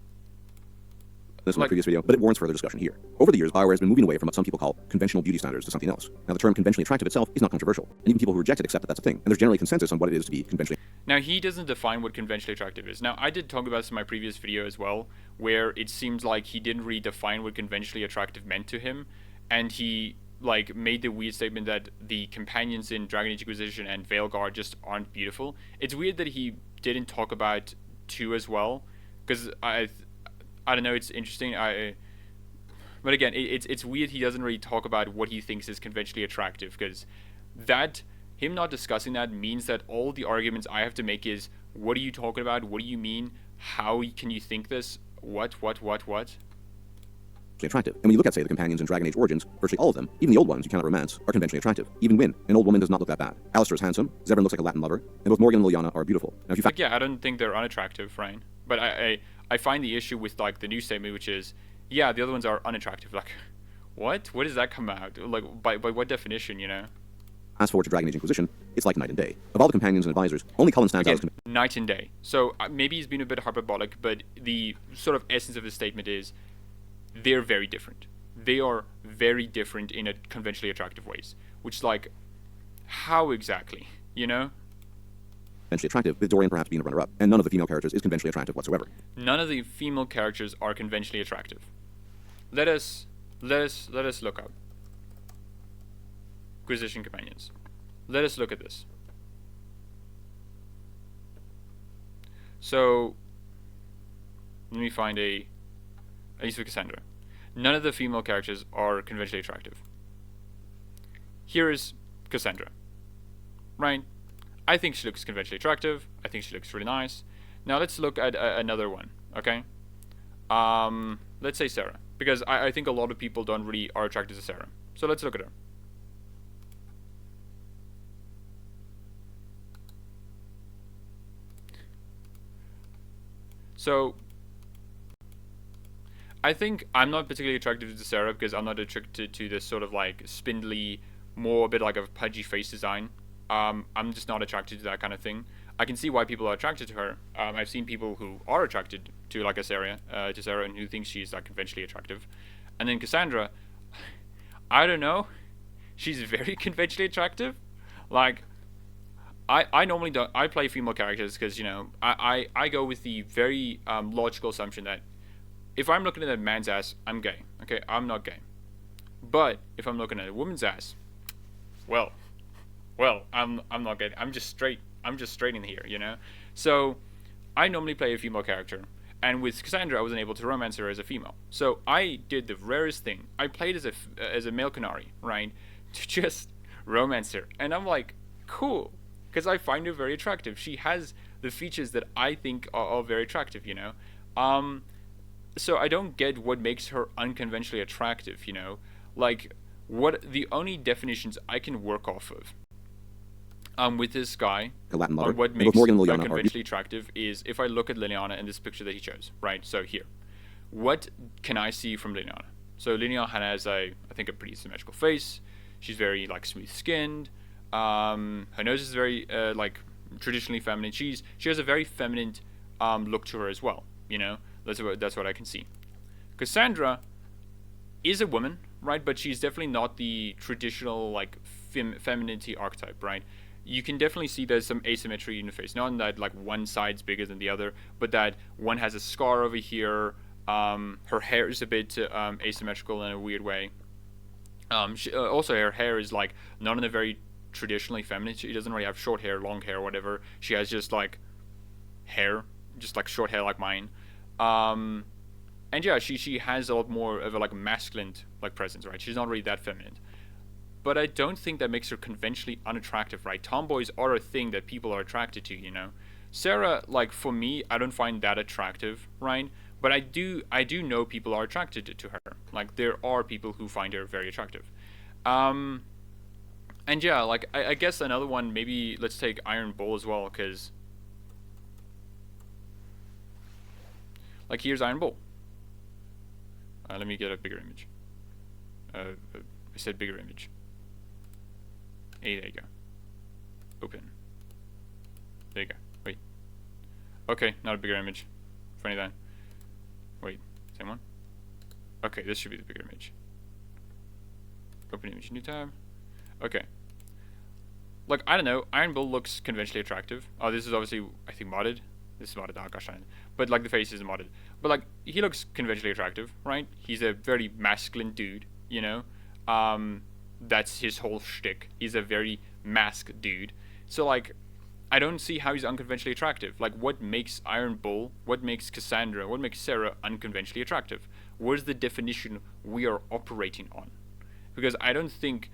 This is my previous video, but it warrants further discussion here. Over the years, Bioware has been moving away from what some people call conventional beauty standards to something else. Now, the term conventionally attractive itself is not controversial, and even people who reject it accept that that's a thing, and there's generally consensus on what it is to be conventionally... Now, he doesn't define what conventionally attractive is. Now, I did talk about this in my previous video as well, where it seems like he didn't really define what conventionally attractive meant to him, and he, like, made the weird statement that the companions in Dragon Age Inquisition and Veilguard just aren't beautiful. It's weird that he didn't talk about 2 as well, because I don't know, it's interesting. But again, it's weird he doesn't really talk about what he thinks is conventionally attractive, because him not discussing that means that all the arguments I have to make is, what are you talking about? What do you mean? How can you think this? What? Attractive. And when you look at, say, the companions in Dragon Age Origins, virtually all of them, even the old ones you cannot romance, are conventionally attractive. Even Wynne, an old woman, does not look that bad. Alistair is handsome, Zevran looks like a Latin lover, and both Morgan and Liliana are beautiful. Now, if you yeah, I don't think they're unattractive, Ryan. But I find the issue with, like, the new statement, which is, yeah, the other ones are unattractive. Like, what? Where does that come out? Like, by what definition, you know? Fast forward to Dragon Age Inquisition, it's like night and day. Of all the companions and advisors, only Cullen stands out as... night and day. So maybe he's been a bit hyperbolic, but the sort of essence of the statement is they're very different. They are very different in a conventionally attractive ways. Which, like, how exactly? You know? Conventionally attractive, with Dorian perhaps being a runner-up, and none of the female characters is conventionally attractive whatsoever. None of the female characters are conventionally attractive. Let us look up. Acquisition companions. Let us look at this. So, let me find at least with Cassandra. None of the female characters are conventionally attractive. Here is Cassandra. Right? I think she looks conventionally attractive. I think she looks really nice. Now let's look at another one, okay? Let's say Sarah. Because I think a lot of people are attracted to Sarah. So let's look at her. So, I think I'm not particularly attracted to Sarah because I'm not attracted to this sort of like spindly, more a bit like a pudgy face design. I'm just not attracted to that kind of thing. I can see why people are attracted to her. I've seen people who are attracted to like Sarah, and who think she's like conventionally attractive. And then Cassandra, I don't know, she's very conventionally attractive. Like, I normally don't. I play female characters because, you know, I go with the very logical assumption that if I'm looking at a man's ass, I'm gay. Okay, I'm not gay. But if I'm looking at a woman's ass, well, I'm not gay. I'm just straight. I'm just straight in here, you know. So I normally play a female character, and with Cassandra, I wasn't able to romance her as a female. So I did the rarest thing. I played as a male canary, right, to just romance her, and I'm like, cool. Because I find her very attractive. She has the features that I think are very attractive, you know. So I don't get what makes her unconventionally attractive, you know. Like, what the only definitions I can work off of with this guy on what makes her conventionally attractive is if I look at Liliana and this picture that he chose, right? So here, what can I see from Liliana? So Liliana has I think a pretty symmetrical face. She's very like smooth-skinned. Her nose is very like traditionally feminine. She has a very feminine look to her as well. You know, that's what I can see. Cassandra is a woman, right? But she's definitely not the traditional like femininity archetype, right? You can definitely see there's some asymmetry in the face. Not in that like one side's bigger than the other, but that one has a scar over here. Her hair is a bit asymmetrical in a weird way. Also, her hair is like not in a very traditionally feminine. She doesn't really have short hair, long hair, whatever. She has just like hair, just like short hair like mine. And yeah, she has a lot more of a like masculine like presence, right? She's not really that feminine. But I don't think that makes her conventionally unattractive, right? Tomboys are a thing that people are attracted to, you know. Sarah, like for me, I don't find that attractive, right? But I do know people are attracted to her. Like there are people who find her very attractive. And yeah, like I guess another one, maybe let's take Iron Bull as well, because like here's Iron Bull. Let me get a bigger image. I said bigger image. Hey, there you go. Open. There you go. Wait. Okay, not a bigger image. Funny that. Wait, same one? Okay, this should be the bigger image. Open image, new tab. Okay. Like, I don't know, Iron Bull looks conventionally attractive. Oh, this is obviously, I think, modded. This is modded, oh gosh, but like the face is modded. But like, he looks conventionally attractive, right? He's a very masculine dude, you know? That's his whole shtick. He's a very masked dude. So like, I don't see how he's unconventionally attractive. Like, what makes Iron Bull, what makes Cassandra, what makes Sarah unconventionally attractive? What is the definition we are operating on? Because I don't think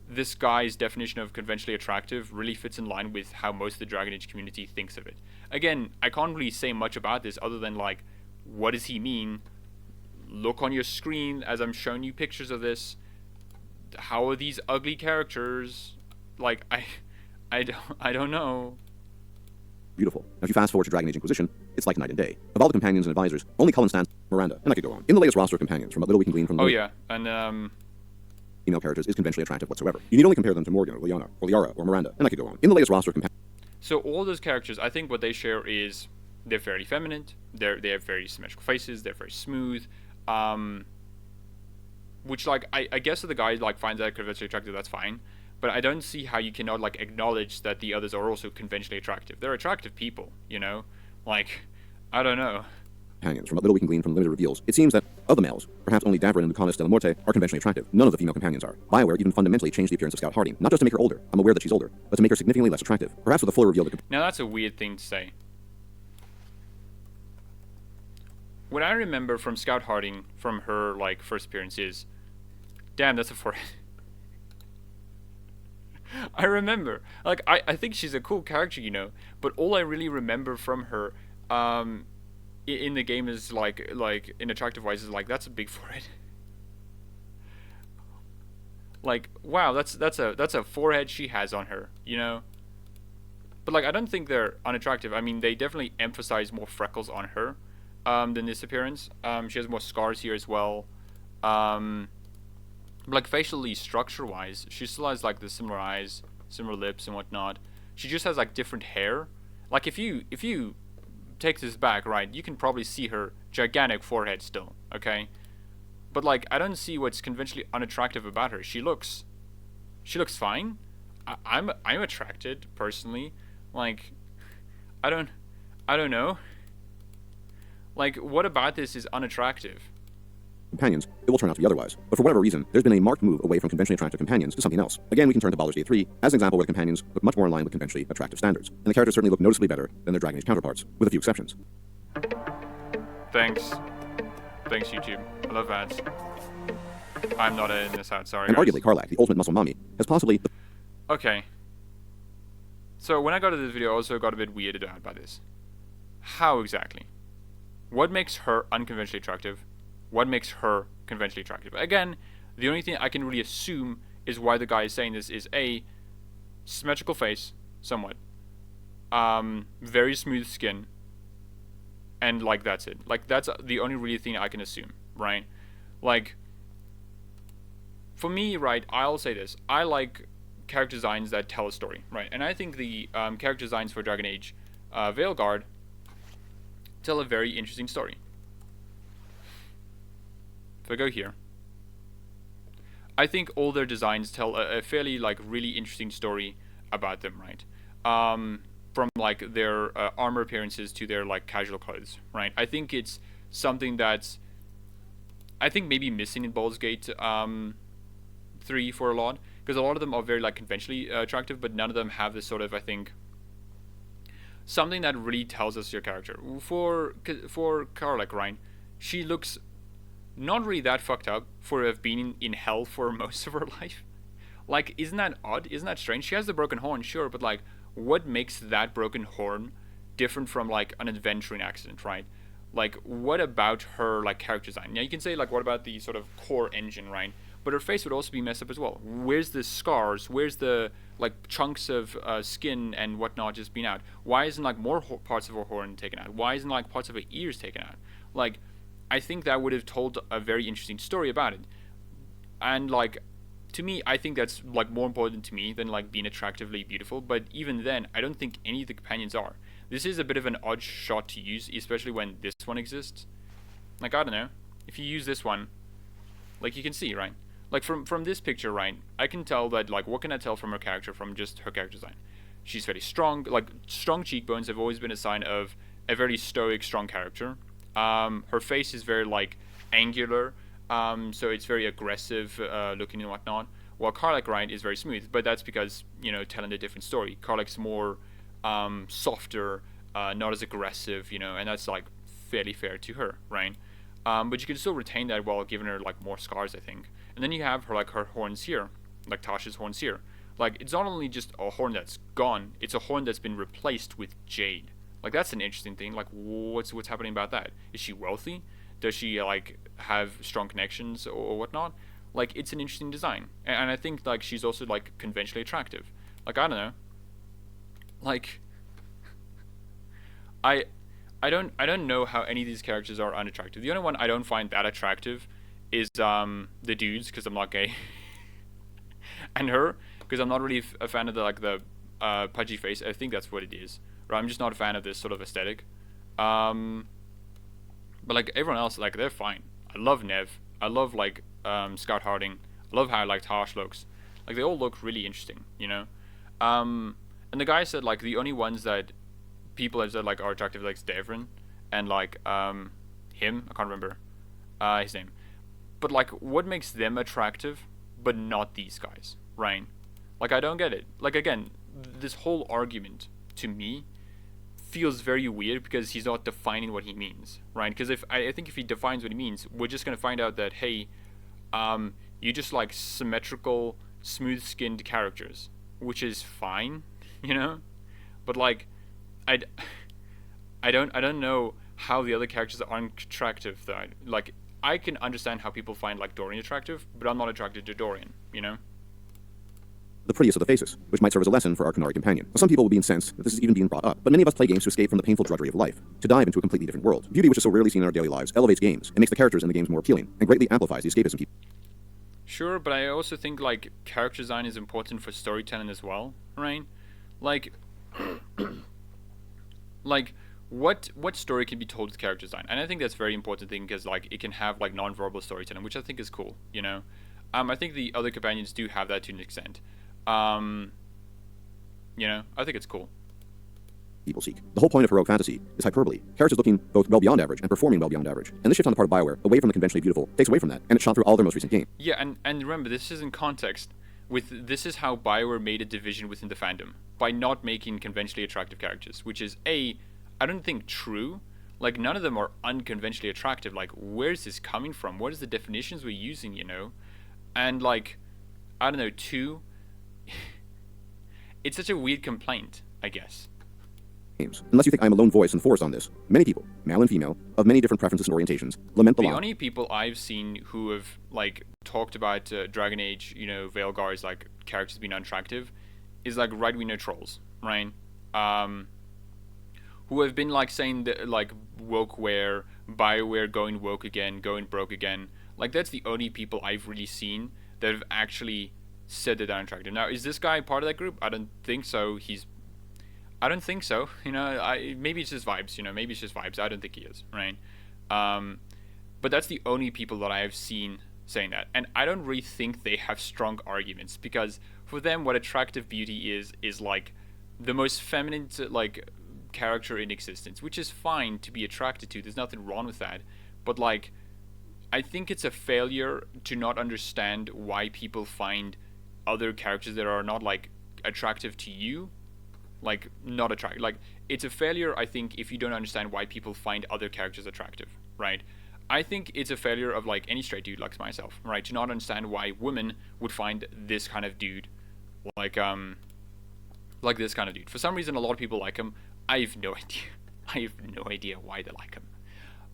this guy's definition of conventionally attractive really fits in line with how most of the Dragon Age community thinks of it. Again, I can't really say much about this other than like, what does he mean? Look on your screen as I'm showing you pictures of this. How are these ugly characters? Like, I don't know. Beautiful. Now, if you fast forward to Dragon Age Inquisition, it's like night and day. Of all the companions and advisors, only Cullen stands Miranda, and I could go on. In the latest roster of companions, from what little we can glean from the female characters is conventionally attractive whatsoever. You need only compare them to Morgan or Lyanna or Liara or Miranda, and I could go on. In the latest roster of companions. So all those characters, I think what they share is they're very feminine. They have very symmetrical faces. They're very smooth. Which like I guess if the guy like finds that conventionally attractive, that's fine. But I don't see how you cannot like acknowledge that the others are also conventionally attractive. They're attractive people, you know. Like, I don't know. Companions. From what little we can glean from limited reveals, it seems that of the males, perhaps only Davrin and Lucanus de la Morte are conventionally attractive. None of the female companions are. Bioware even fundamentally changed the appearance of Scout Harding, not just to make her older. I'm aware that she's older, but to make her significantly less attractive. Perhaps with a fuller reveal that Now that's a weird thing to say. What I remember from Scout Harding from her like first appearance is, damn, that's a forehead. I remember, like, I think she's a cool character, you know, but all I really remember from her, in the game is like in attractive wise is like, that's a big forehead. Like, wow, that's a forehead she has on her, you know. But like, I don't think they're unattractive. I mean, they definitely emphasize more freckles on her, than this appearance. She has more scars here as well. Like facially, structure-wise, she still has like the similar eyes, similar lips and whatnot. She just has like different hair. Like if you take this back, right, you can probably see her gigantic forehead still, okay? But like, I don't see what's conventionally unattractive about her. She looks fine. I'm attracted personally. Like, I don't know. Like, what about this is unattractive? companions, it will turn out to be otherwise. But for whatever reason, there's been a marked move away from conventionally attractive companions to something else. Again, we can turn to Baldur's Gate 3 as an example where the companions look much more in line with conventionally attractive standards, and the characters certainly look noticeably better than their Dragon Age counterparts, with a few exceptions. Thanks, YouTube. I love ads. I'm not in this ad, sorry, And guys. arguably, Karlach, the ultimate muscle mommy, has possibly... Okay. So when I got to this video, I also got a bit weirded out by this. How exactly? What makes her unconventionally attractive? What makes her conventionally attractive? Again, the only thing I can really assume is why the guy is saying this is A, symmetrical face, somewhat. Very smooth skin. And like that's it. Like that's the only really thing I can assume, right? Like, for me, right, I'll say this. I like character designs that tell a story, right? And I think the character designs for Dragon Age Veilguard tell a very interesting story. If I go here, I think all their designs tell a fairly like really interesting story about them, right? From like their armor appearances to their like casual clothes, right? I think it's something that's I think maybe missing in Baldur's Gate 3 for a lot, because a lot of them are very like conventionally attractive, but none of them have this sort of, I think, something that really tells us your character. For Karlach, right, she looks not really that fucked up for have been in hell for most of her life. Like, isn't that odd? Isn't that strange? She has the broken horn, sure, but like, what makes that broken horn different from like an adventuring accident, right? Like, what about her like character design? Now you can say like, what about the sort of core engine, right? But her face would also be messed up as well. Where's the scars? Where's the like chunks of skin and whatnot just been out? Why isn't like more parts of her horn taken out? Why isn't like parts of her ears taken out? Like, I think that would have told a very interesting story about it. And like, to me, I think that's like more important to me than like being attractively beautiful. But even then, I don't think any of the companions are. This is a bit of an odd shot to use, especially when this one exists. Like, I don't know, if you use this one, like you can see, right? Like from this picture, right, I can tell that, like, what can I tell from her character from just her character design? She's very strong. Like, strong cheekbones have always been a sign of a very stoic, strong character. Her face is very like angular, so it's very aggressive looking and whatnot. While Karlach, right, is very smooth, but that's because, you know, telling a different story. Karlach's more softer, not as aggressive, you know, and that's like fairly fair to her, right? But you can still retain that while giving her like more scars, I think. And then you have her like her horns here, like Tasha's horns here. Like, it's not only just a horn that's gone, it's a horn that's been replaced with jade. Like, that's an interesting thing. Like, what's happening about that? Is she wealthy? Does she like have strong connections or whatnot? Like, it's an interesting design, and I think like she's also like conventionally attractive. Like, I don't know. Like, I don't know how any of these characters are unattractive. The only one I don't find that attractive is the dudes, because I'm not gay, and her, because I'm not really a fan of the like the pudgy face. I think that's what it is. Right? I'm just not a fan of this sort of aesthetic. But like everyone else, like they're fine. I love Nev. I love like Scout Harding. I love how like Harsh looks. Like they all look really interesting, you know. And the guy said like the only ones that people have said like are attractive like Devrin and like him. I can't remember his name. But like, what makes them attractive, but not these guys, right? Like I don't get it. Like again, this whole argument to me feels very weird because he's not defining what he means, right? Because if I think if he defines what he means, we're just gonna find out that hey, you just like symmetrical, smooth-skinned characters, which is fine, you know. But like, I don't know how the other characters aren't attractive. Though, like, I can understand how people find like Dorian attractive, but I'm not attracted to Dorian, you know. The prettiest of the faces, which might serve as a lesson for our Qunari companion. Now, some people will be incensed that this is even being brought up, but many of us play games to escape from the painful drudgery of life, to dive into a completely different world. Beauty, which is so rarely seen in our daily lives, elevates games and makes the characters in the games more appealing, and greatly amplifies the escapism people. Sure, but I also think like character design is important for storytelling as well, right? Like, like what story can be told with character design? And I think that's a very important thing because like it can have like non-verbal storytelling, which I think is cool, you know. I think the other companions do have that to an extent. You know, I think it's cool. People seek. The whole point of heroic fantasy is hyperbole. Characters looking both well beyond average and performing well beyond average. And this shift on the part of Bioware away from the conventionally beautiful takes away from that, and it's shot through all their most recent games. Yeah, and remember, this is in context with this is how Bioware made a division within the fandom by not making conventionally attractive characters, which is I don't think true. Like none of them are unconventionally attractive. Like where's this coming from? What is the definitions we're using? You know, and like I don't know. Two. It's such a weird complaint, I guess. Unless you think I'm a lone voice in the forest on this, many people, male and female, of many different preferences and orientations, lament the only people I've seen who have like talked about Dragon Age, you know, Veilguard's like characters being unattractive, is like right-winger trolls, right? Who have been like saying that like wokeware, Bioware going woke again, going broke again. Like that's the only people I've really seen that have actually said that they're unattractive. Now, is this guy part of that group? I don't think so. I don't think so. You know, maybe it's just vibes. You know, maybe it's just vibes. I don't think he is, right? But that's the only people that I have seen saying that, and I don't really think they have strong arguments because for them, what attractive beauty is like the most feminine like character in existence, which is fine to be attracted to. There's nothing wrong with that, but like, I think it's a failure to not understand why people find other characters that are not like attractive to you like not attractive. Like it's a failure, I think, if you don't understand why people find other characters attractive, right? I think it's a failure of like any straight dude like myself, right, to not understand why women would find this kind of dude like this kind of dude. For some reason a lot of people like him. I have no idea. I have no idea why they like him,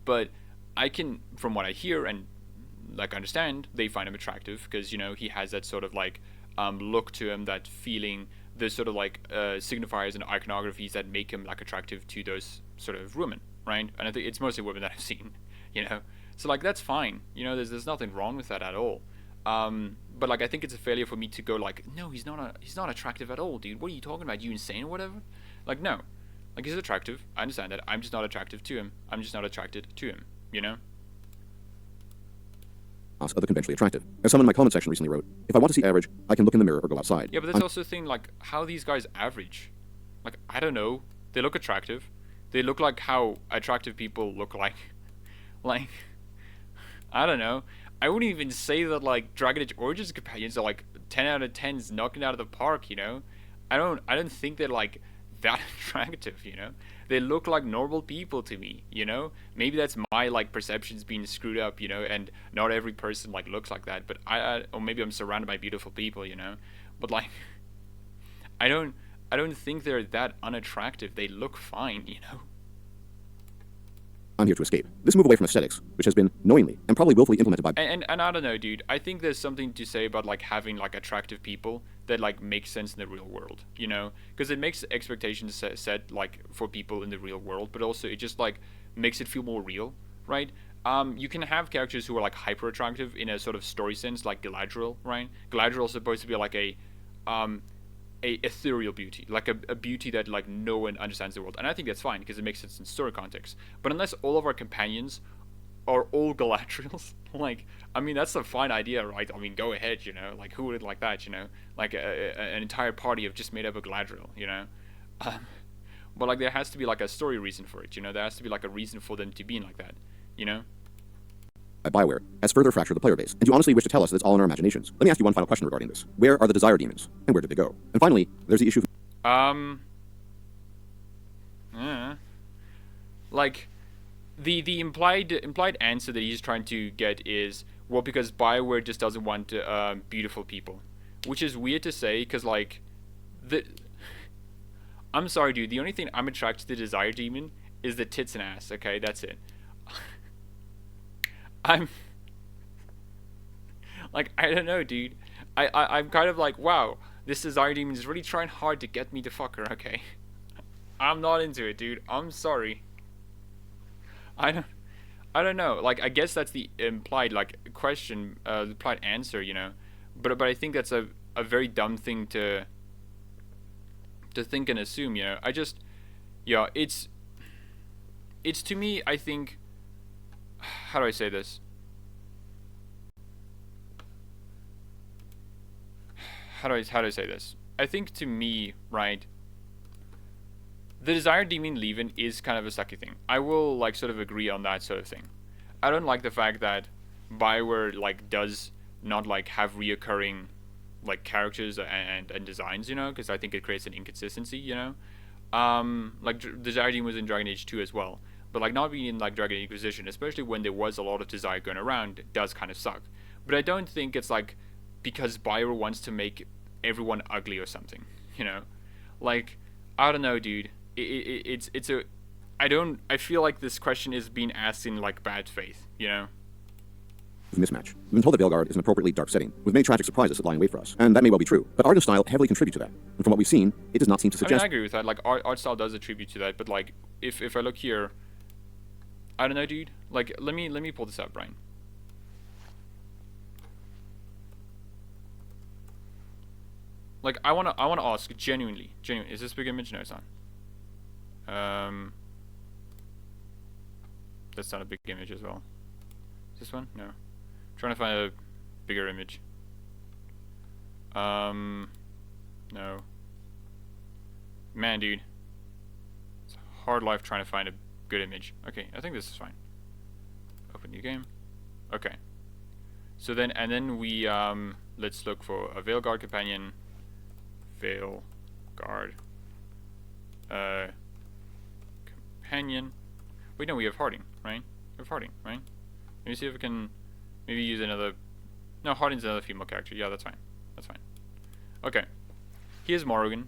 but I can, from what I hear and like understand, they find him attractive because, you know, he has that sort of like look to him, that feeling, the sort of like signifiers and iconographies that make him like attractive to those sort of women, right? And I think it's mostly women that I've seen, you know. So like that's fine, you know. There's nothing wrong with that at all. But like I think it's a failure for me to go like, no, he's not attractive at all, dude. What are you talking about? You insane or whatever? Like no, like he's attractive. I understand that. I'm just not attractive to him. I'm just not attracted to him, you know. Other conventionally attractive. As someone in my comment section recently wrote, if I want to see average, I can look in the mirror or go outside. Yeah, but that's also the thing, like, how these guys average. Like, I don't know. They look attractive. They look like how attractive people look like. Like, I don't know. I wouldn't even say that, like, Dragon Age Origins companions are, like, 10 out of 10s knocking out of the park, you know? I don't think they're, like, that attractive, you know? They look like normal people to me, you know? Maybe that's my like perceptions being screwed up, you know, and not every person like looks like that, but or maybe I'm surrounded by beautiful people, you know? But like I don't think they're that unattractive. They look fine, you know? I'm here to escape. This move away from aesthetics, which has been knowingly and probably willfully implemented by... And I don't know, dude. I think there's something to say about, like, having, like, attractive people that, like, make sense in the real world, you know? Because it makes expectations set, like, for people in the real world, but also it just, like, makes it feel more real, right? You can have characters who are, like, hyper-attractive in a sort of story sense, like Galadriel, right? Galadriel is supposed to be, like, a a ethereal beauty, like a beauty that like no one understands the world, and I think that's fine because it makes sense in story context. But unless all of our companions are all Galadriels, like, I mean, that's a fine idea, right? I mean, go ahead, you know, like, who would like that, you know, like an entire party of just made up of Galadriel, you know. But like, there has to be like a story reason for it, you know. There has to be like a reason for them to be like that, you know. By Bioware has further fractured the player base, and you honestly wish to tell us that it's all in our imaginations. Let me ask you one final question regarding this. Where are the Desire Demons, and where did they go? And finally, there's the issue of... Like, the implied answer that he's trying to get is, well, because Bioware just doesn't want beautiful people, which is weird to say, because like, I'm sorry, dude. The only thing I'm attracted to the Desire Demon is the tits and ass. Okay, that's it. I'm like, I don't know, dude. I'm kind of like, wow, this Desire Demon is really trying hard to get me to fuck her. Okay, I'm not into it, dude. I'm sorry. I don't know. Like, I guess that's the implied like question, implied answer, you know. But I think that's a very dumb thing to think and assume, you know. Yeah, it's to me, I think, how do I say this? How do I say this? I think to me, right, the Desire Demon leaving is kind of a sucky thing. I will like sort of agree on that sort of thing. I don't like the fact that Bioware like does not like have reoccurring like characters and designs, you know, because I think it creates an inconsistency, you know. Like Desire Demon was in Dragon Age 2 as well, but like not being in like Dragon Age Inquisition, especially when there was a lot of Desire going around, does kind of suck. But I don't think it's like because Bioware wants to make everyone ugly or something, you know. Like, I don't know, dude. It's a I feel like this question is being asked in like bad faith, you know. Mismatch. We've been told that Veilguard is an appropriately dark setting, with many tragic surprises lying wait for us, and that may well be true. But art and style heavily contribute to that, and from what we've seen, it does not seem to suggest. I mean, I agree with that. Like, art style does attribute to that, but like, if I look here, I don't know, dude. Like, let me pull this up, Brian. Like, I wanna ask genuinely, is this big image? No, it's not. That's not a big image as well. Is this one? No. I'm trying to find a bigger image. No. Man, dude. It's a hard life trying to find a good image. Okay, I think this is fine. Open new game. Okay. So then, and then we, let's look for a Veilguard companion. Veilguard. Companion. Wait, no, we have Harding, right? We have Harding, right? Let me see if we can maybe use another... No, Harding's another female character. Yeah, that's fine. That's fine. Okay. Here's Morrigan.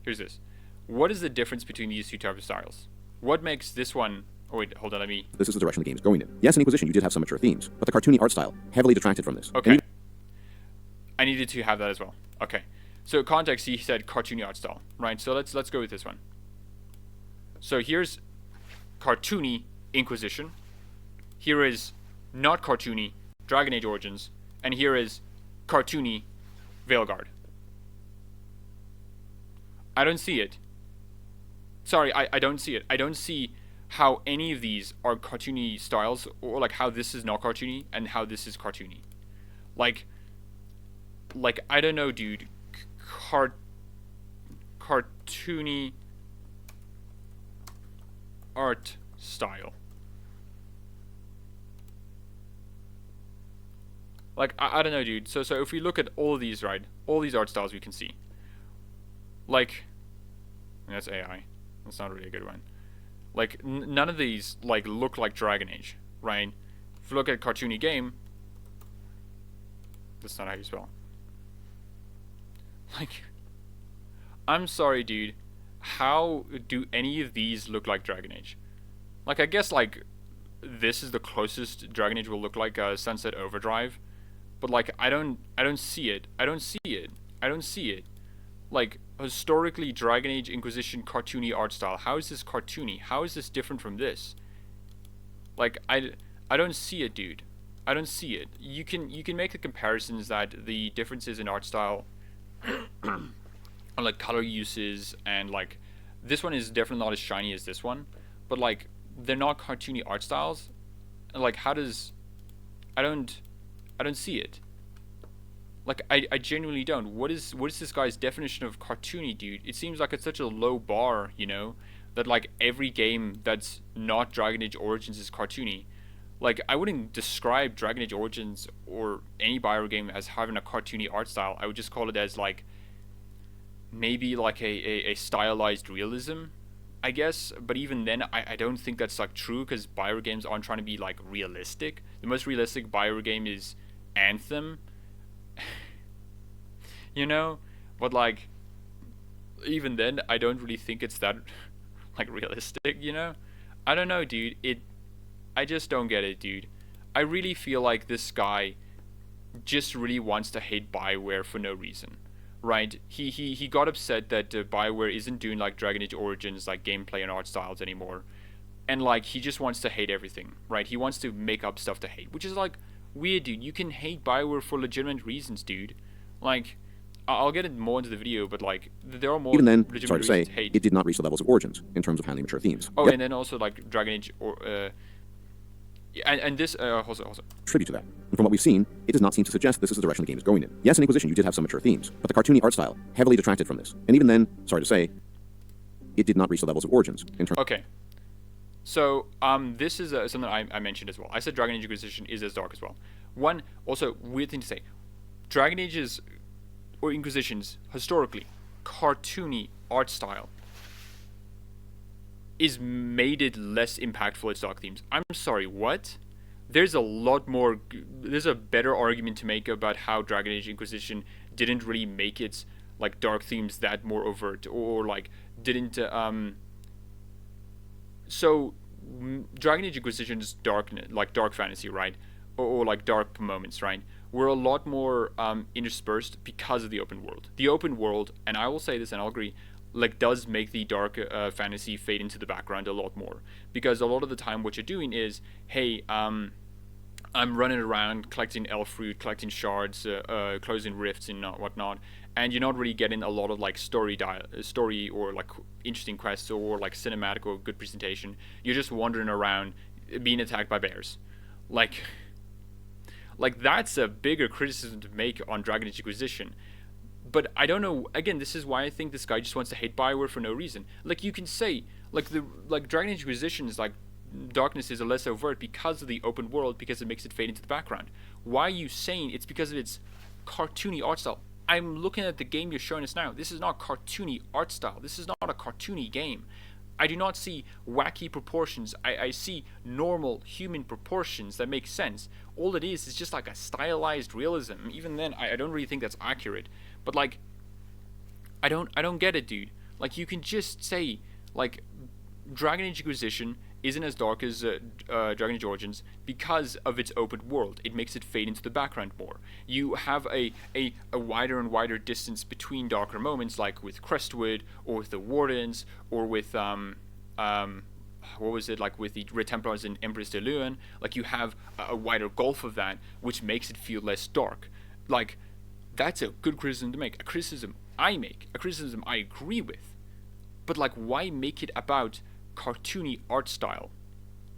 Here's this. What is the difference between these two types of styles? What makes this one... Oh, wait, hold on, let me... This is the direction the game is going in. Yes, in Inquisition you did have some mature themes, but the cartoony art style heavily detracted from this. Okay. I needed to have that as well. Okay. So context, he said cartoony art style, right? So let's go with this one. So here's cartoony Inquisition. Here is not cartoony Dragon Age Origins, and here is cartoony Veilguard. I don't see it. Sorry, I don't see it. I don't see how any of these are cartoony styles, or like how this is not cartoony and how this is cartoony. Like I don't know, dude. Cartoony art style. Like, I don't know, dude. So if we look at all of these, right? All these art styles we can see. Like, that's AI. That's not really a good one. Like, none of these, like, look like Dragon Age, right? If you look at cartoony game, that's not how you spell. Like, I'm sorry, dude. How do any of these look like Dragon Age? Like, I guess, like, this is the closest Dragon Age will look like Sunset Overdrive. But, like, I don't see it. I don't see it. I don't see it. Like, historically, Dragon Age Inquisition cartoony art style. How is this cartoony? How is this different from this? Like, I don't see it, dude. I don't see it. You can make the comparisons that the differences in art style on like color uses, and like this one is definitely not as shiny as this one, but like they're not cartoony art styles. Like how does I don't see it. Like I genuinely don't. What is this guy's definition of cartoony, dude? It seems like it's such a low bar, you know, that like every game that's not Dragon Age Origins is cartoony. Like I wouldn't describe Dragon Age Origins or any Bioware game as having a cartoony art style. I would just call it as like maybe like a stylized realism, I guess. But even then, I don't think that's like true, because Bioware games aren't trying to be like realistic. The most realistic Bioware game is Anthem, you know. But like even then, I don't really think it's that like realistic, you know. I don't know, dude. I just don't get it, dude. I really feel like this guy just really wants to hate Bioware for no reason, right? He got upset that Bioware isn't doing like Dragon Age Origins like gameplay and art styles anymore, and like he just wants to hate everything, right? He wants to make up stuff to hate, which is like weird, dude. You can hate Bioware for legitimate reasons, dude. Like I'll get it more into the video, but like there are more Even then, legitimate sorry to say, reasons to hate. it did not reach the levels of Origins in terms of handling mature themes. Oh, Yet, and then also like Dragon Age or and this also. tribute to that. And from what we've seen, it does not seem to suggest this is the direction the game is going in. Yes, in Inquisition you did have some mature themes, but the cartoony art style heavily detracted from this. And even then, sorry to say, it did not reach the levels of Origins in terms. Okay. So this is something I mentioned as well. I said Dragon Age Inquisition is as dark as well. One also weird thing to say, Dragon Age's or Inquisition's historically cartoony art style is made it less impactful its dark themes. I'm sorry, what? There's a lot more. There's a better argument to make about how Dragon Age Inquisition didn't really make its like dark themes that more overt, or like didn't. Dragon Age Inquisition's dark fantasy, right, or like dark moments, right, were a lot more interspersed because of the open world. The open world, and I will say this, and I'll agree, like does make the dark fantasy fade into the background a lot more, because a lot of the time what you're doing is, hey, I'm running around collecting elf fruit, collecting shards, closing rifts and whatnot, and you're not really getting a lot of like story or like interesting quests or like cinematic or good presentation. You're just wandering around being attacked by bears. Like that's a bigger criticism to make on Dragon Age Inquisition. But I don't know. Again, this is why I think this guy just wants to hate Bioware for no reason. Like you can say, like Dragon Age Inquisition is like darkness is a less overt because of the open world, because it makes it fade into the background. Why are you saying it's because of its cartoony art style? I'm looking at the game you're showing us now. This is not cartoony art style. This is not a cartoony game. I do not see wacky proportions. I see normal human proportions that make sense. All it is just like a stylized realism. Even then, I don't really think that's accurate. But like, I don't get it, dude. Like, you can just say like Dragon Age Inquisition isn't as dark as Dragon Age Origins because of its open world. It makes it fade into the background more. You have a wider and wider distance between darker moments, like with Crestwood, or with the Wardens, or with what was it, like with the Red Templars and Empress de Luan. Like you have a wider gulf of that, which makes it feel less dark. Like that's a good criticism to make. A criticism I make. A criticism I agree with. But like, why make it about cartoony art style?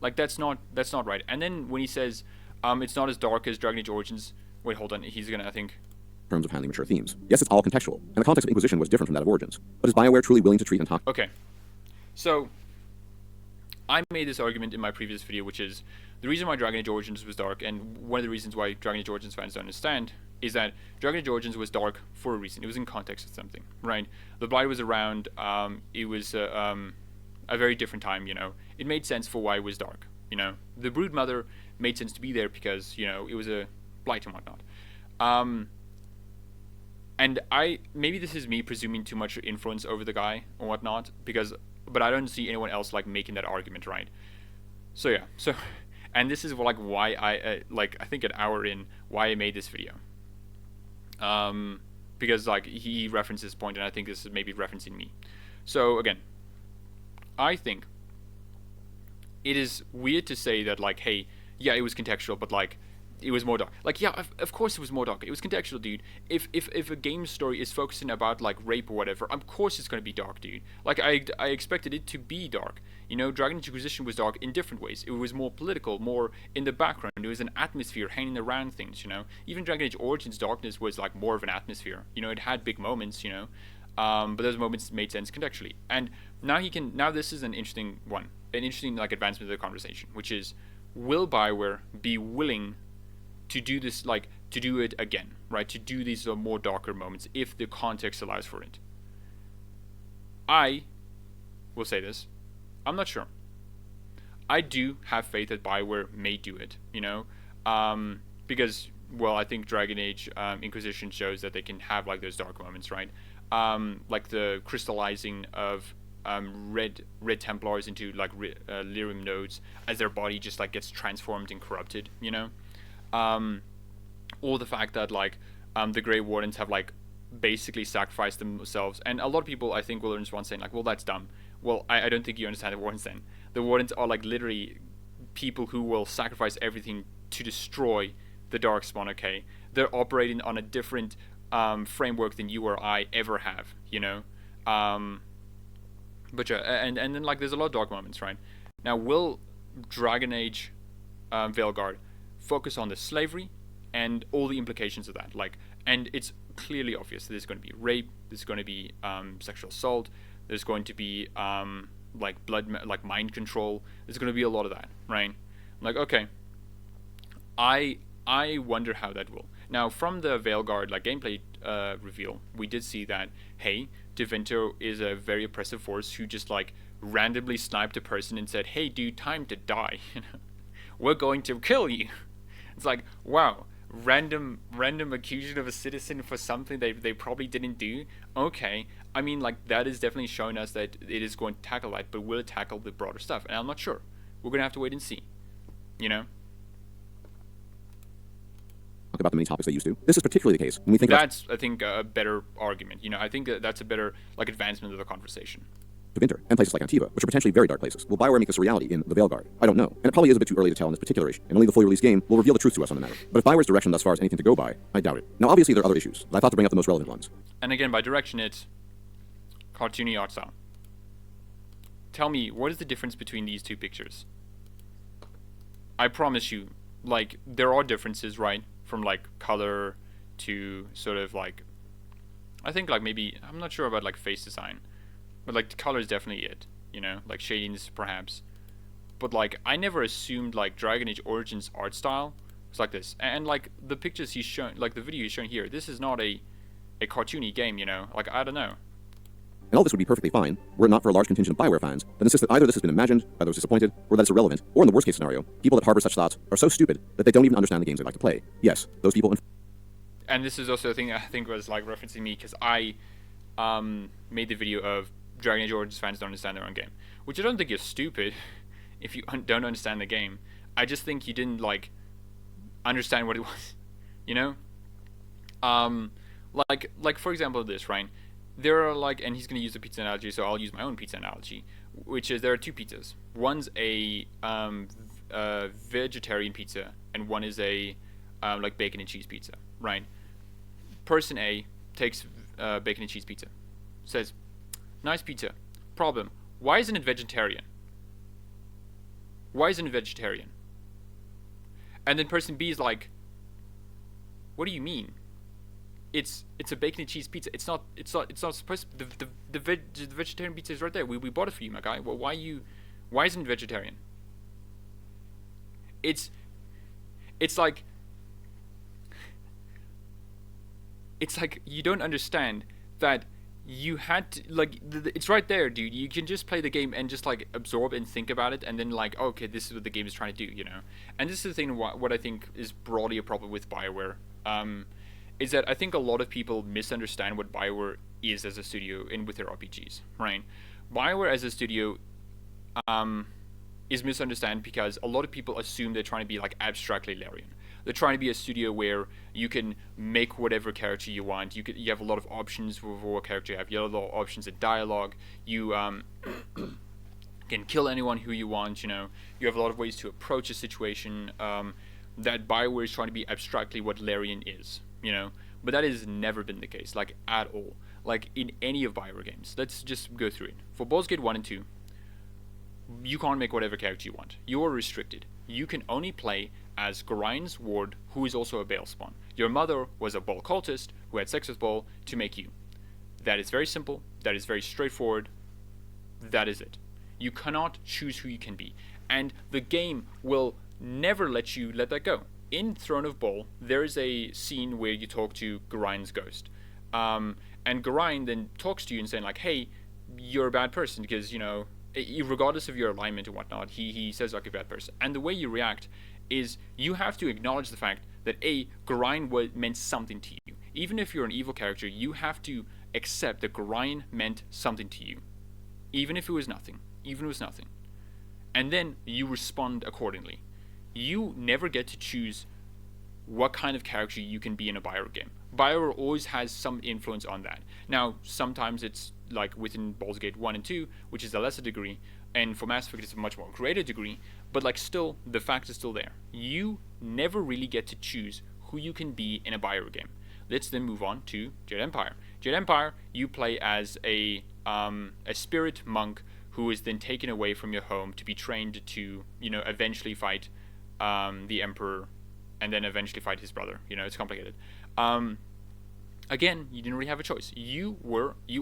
Like that's not right. And then when he says it's not as dark as Dragon Age Origins, wait, hold on, he's gonna, I think, In terms of handling mature themes. Yes, it's all contextual, and the context of Inquisition was different from that of Origins. But is Bioware truly willing to treat and talk? Okay, so I made this argument in my previous video, which is the reason why Dragon Age Origins was dark, and one of the reasons why Dragon Age Origins fans don't understand, is that Dragon Age Origins was dark for a reason. It was in context of something, right? The Blight was around. It was a very different time, you know. It made sense for why it was dark, you know. The Brood Mother made sense to be there because, you know, it was a blight and whatnot. And maybe this is me presuming too much influence over the guy or whatnot, but I don't see anyone else like making that argument, right? So yeah, and this is like why I think an hour in why I made this video. Because like he referenced this point, and I think this is maybe referencing me. So again, I think it is weird to say that like, hey, yeah, it was contextual, but like it was more dark. Like, yeah, of course it was more dark. It was contextual, dude. If a game story is focusing about like rape or whatever, of course it's gonna be dark, dude. Like I expected it to be dark. You know, Dragon Age Inquisition was dark in different ways. It was more political, more in the background. It was an atmosphere hanging around things. You know, even Dragon Age Origins darkness was like more of an atmosphere. You know, it had big moments. You know, but those moments made sense contextually. And now this is an interesting one, an interesting like advancement of the conversation, which is, will Bioware be willing to do this, like to do it again, right? To do these more darker moments if the context allows for it. I will say this, I'm not sure. I do have faith that Bioware may do it, you know, because, well, I think Dragon Age Inquisition shows that they can have like those dark moments, right? Like the crystallizing of red Templars into like lyrium nodes as their body just like gets transformed and corrupted, you know. Or the fact that like the Grey Wardens have like basically sacrificed themselves, and a lot of people I think will respond saying like, well, that's dumb. Well, I don't think you understand the Wardens then. The Wardens are like literally people who will sacrifice everything to destroy the Darkspawn. Okay, they're operating on a different framework than you or I ever have, you know. But yeah, and then like there's a lot of dark moments, right? Now, will Dragon Age Veilguard focus on the slavery and all the implications of that? Like, and it's clearly obvious that there's going to be rape, there's going to be sexual assault, there's going to be like like mind control. There's going to be a lot of that, right? Like, okay, I wonder how that will. Now, from the Veilguard like gameplay reveal, we did see that, hey, Devento is a very oppressive force who just like randomly sniped a person and said, hey dude, time to die. We're going to kill you. It's like, wow, random accusation of a citizen for something they probably didn't do. Okay, I mean, like, that is definitely showing us that it is going to tackle that, but will it tackle the broader stuff? And I'm not sure. We're gonna have to wait and see, you know. About the many topics they used to. This is particularly the case when we think that's I think a better argument, you know. I think that's a better like advancement of the conversation. Winter and places like Antiva, which are potentially very dark places. Will Bioware make this a reality in the Veilguard? I don't know, and it probably is a bit too early to tell in this particular issue, and only the fully released game will reveal the truth to us on the matter. But if Bioware's direction thus far is anything to go by, I doubt it. Now, obviously, there are other issues, but I thought to bring up the most relevant ones. And again, by direction, it's cartoony art style. Tell me, what is the difference between these two pictures? I promise you, like, there are differences, right? From like color to sort of like, I think like maybe, I'm not sure about like face design, but like the color is definitely it, you know, like shadings perhaps. But like I never assumed like Dragon Age Origins art style was like this. And like the pictures he's shown, like the video he's shown here, this is not a cartoony game, you know. Like, I don't know. And all this would be perfectly fine were it not for a large contingent of Bioware fans that insist that either this has been imagined by those disappointed, or that it's irrelevant, or in the worst case scenario, people that harbor such thoughts are so stupid that they don't even understand the games they like to play. Yes, those people. And this is also a thing I think was like referencing me, because I made the video of Dragon Age Origins fans don't understand their own game, which I don't think is stupid if you don't understand the game. I just think you didn't like understand what it was, you know. Like for example this, right? There are like, and he's going to use the pizza analogy, so I'll use my own pizza analogy, which is there are two pizzas. One's a vegetarian pizza, and one is a like bacon and cheese pizza, right? Person A takes bacon and cheese pizza, says, nice pizza. Problem, why isn't it vegetarian? Why isn't it vegetarian? And then person B is like, what do you mean? It's a bacon and cheese pizza. It's not supposed to, the vegetarian pizza is right there. We bought it for you, my guy. Well, why isn't it vegetarian? It's like you don't understand that you had to, like, it's right there, dude. You can just play the game and just like absorb and think about it, and then like, okay, this is what the game is trying to do, you know. And this is the thing, what I think is broadly a problem with Bioware, is that I think a lot of people misunderstand what Bioware is as a studio with their RPGs, right? Bioware as a studio is misunderstood because a lot of people assume they're trying to be like abstractly Larian. They're trying to be a studio where you can make whatever character you want. You have a lot of options for what character you have. You have a lot of options in dialogue. You can kill anyone who you want. You know, you have a lot of ways to approach a situation. that Bioware is trying to be abstractly what Larian is, you know. But that has never been the case, like at all. Like in any of Bioware games. Let's just go through it. For Baldur's Gate 1 and 2, you can't make whatever character you want. You are restricted. You can only play as Gorine's ward, who is also a Bale spawn. Your mother was a Ball cultist who had sex with Ball to make you. That is very simple. That is very straightforward. That is it. You cannot choose who you can be. And the game will never let you let that go. In Throne of Ball, there is a scene where you talk to Gorine's ghost. And Gorine then talks to you and saying like, hey, you're a bad person because, you know, regardless of your alignment and whatnot, he says like a bad person. And the way you react is you have to acknowledge the fact that Gorine meant something to you. Even if you're an evil character, you have to accept that Gorine meant something to you. Even if it was nothing. And then you respond accordingly. You never get to choose what kind of character you can be in a Bioware game. Bioware always has some influence on that. Now, sometimes it's like within Baldur's Gate 1 and 2, which is a lesser degree, and for Mass Effect it's a much more greater degree, but like still, the fact is still there. You never really get to choose who you can be in a Bioware game. Let's then move on to Jade Empire. Jade Empire, you play as a spirit monk who is then taken away from your home to be trained to, you know, eventually fight the Emperor, and then eventually fight his brother. You know, it's complicated. Again, you didn't really have a choice. You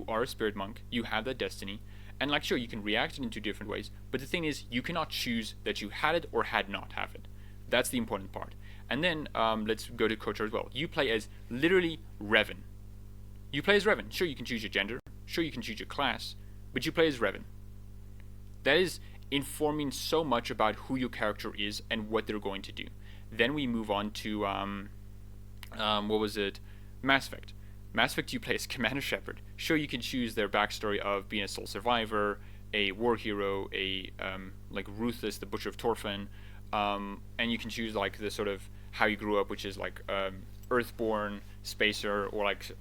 are a spirit monk. You have that destiny, and like sure, you can react it in two different ways. But the thing is, you cannot choose that you had it or had not have it. That's the important part. And then let's go to culture as well. You play as literally Revan. You play as Revan. Sure, you can choose your gender. Sure, you can choose your class, but you play as Revan. That is informing so much about who your character is and what they're going to do. Then we move on to what was it? Mass Effect. Mass Effect, you play as Commander Shepard. Sure, you can choose their backstory of being a sole survivor, a war hero, a like Ruthless, the Butcher of Torfan, and you can choose like the sort of how you grew up, which is like Earthborn, Spacer, or like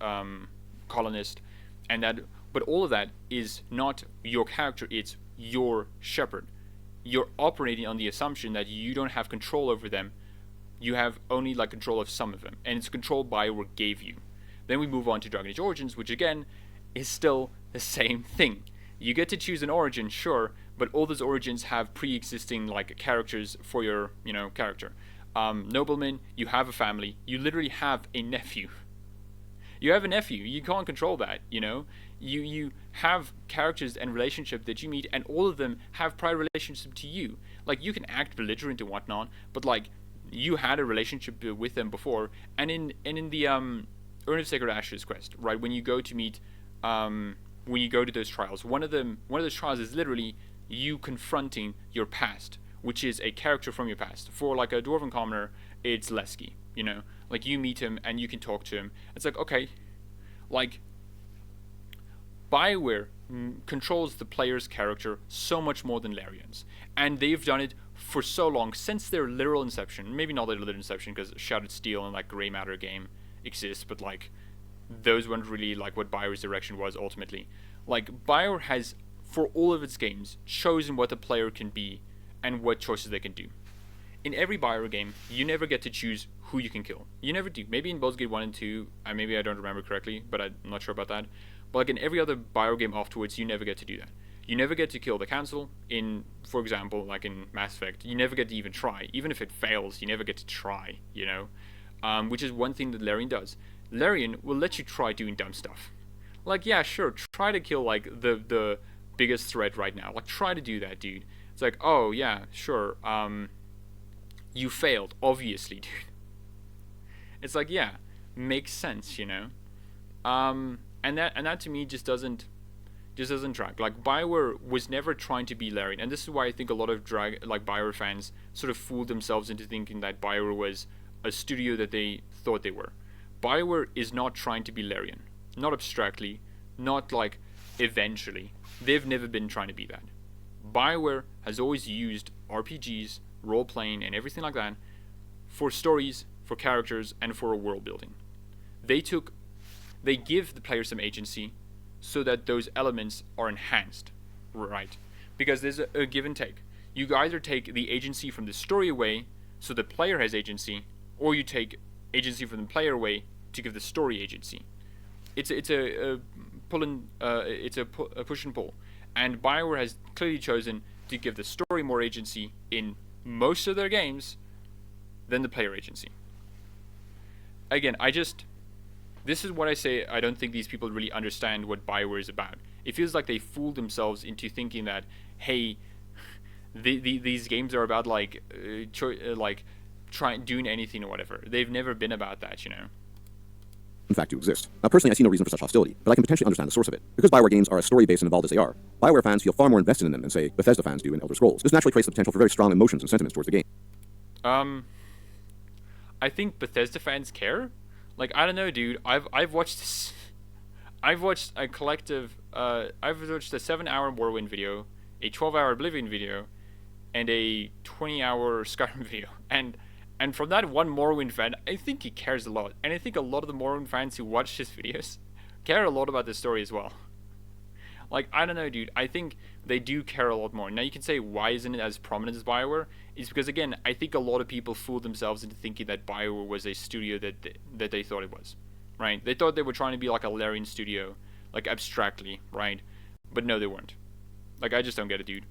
colonist, and that. But all of that is not your character; it's your Shepard. You're operating on the assumption that you don't have control over them. You have only like control of some of them, and it's control Bioware gave you. Then we move on to Dragon Age Origins, which again is still the same thing. You get to choose an origin, sure, but all those origins have pre-existing like characters for your, you know, character. Nobleman, you have a family. You literally have a nephew. You have a nephew. You can't control that, you know. You have characters and relationship that you meet, and all of them have prior relationship to you. Like you can act belligerent and whatnot, but like you had a relationship with them before. And in the Urn of Sacred Ashes quest, right? When you go to meet, when you go to those trials, one of those trials is literally you confronting your past, which is a character from your past. For like a Dwarven commoner, it's Lesky, you know, like you meet him and you can talk to him. It's like, okay, like Bioware controls the player's character so much more than Larian's, and they've done it for so long since their literal inception. Maybe not their literal inception, because Shrouded Steel and like Grey Matter game exists, but like those weren't really like what Bioware's direction was ultimately. Like Bioware has, for all of its games, chosen what the player can be and what choices they can do. In every Bioware game, you never get to choose who you can kill. You never do. Maybe in Baldur's Gate 1 and 2, maybe I don't remember correctly, but I'm not sure about that. But like in every other Bioware game afterwards, you never get to do that. You never get to kill the Council. In, for example, like in Mass Effect, you never get to even try. Even if it fails, you never get to try, you know? Which is one thing that Larian does. Larian will let you try doing dumb stuff. Like, yeah, sure, try to kill, like, the biggest threat right now. Like, try to do that, dude. It's like, oh, yeah, sure, you failed, obviously, dude. It's like, yeah, makes sense, you know? And that to me just doesn't track. Like, Bioware was never trying to be Larian, and this is why I think a lot of Bioware fans sort of fooled themselves into thinking that Bioware was a studio that they thought they were. Bioware is not trying to be Larian. Not abstractly, not like eventually. They've never been trying to be that. Bioware has always used RPGs, role-playing, and everything like that for stories, for characters, and for a world building. They give the player some agency so that those elements are enhanced, right? Because there's a give and take. You either take the agency from the story away so the player has agency, or you take agency from the player away to give the story agency. It's a push and pull, and Bioware has clearly chosen to give the story more agency in most of their games than the player agency. Again, this is what I say. I don't think these people really understand what Bioware is about. It feels like they fooled themselves into thinking that, hey, these games are about like doing anything or whatever. They've never been about that, you know. In fact, to exist. Now, personally, I see no reason for such hostility, but I can potentially understand the source of it. Because Bioware games are as story-based and involved as they are, Bioware fans feel far more invested in them than, say, Bethesda fans do in Elder Scrolls. This naturally creates the potential for very strong emotions and sentiments towards the game. I think Bethesda fans care. Like, I don't know, dude. I've watched this. I've watched a collective. I've watched a 7-hour Morrowind video, a 12-hour Oblivion video, and a 20-hour Skyrim video, and from that one Morrowind fan, I think he cares a lot. And I think a lot of the Morrowind fans who watch his videos care a lot about the story as well. Like, I don't know, dude. I think they do care a lot more. Now, you can say, why isn't it as prominent as Bioware? It's because, again, I think a lot of people fooled themselves into thinking that Bioware was a studio that they thought it was, right? They thought they were trying to be like a Larian studio, like, abstractly, right? But no, they weren't. Like, I just don't get it, dude.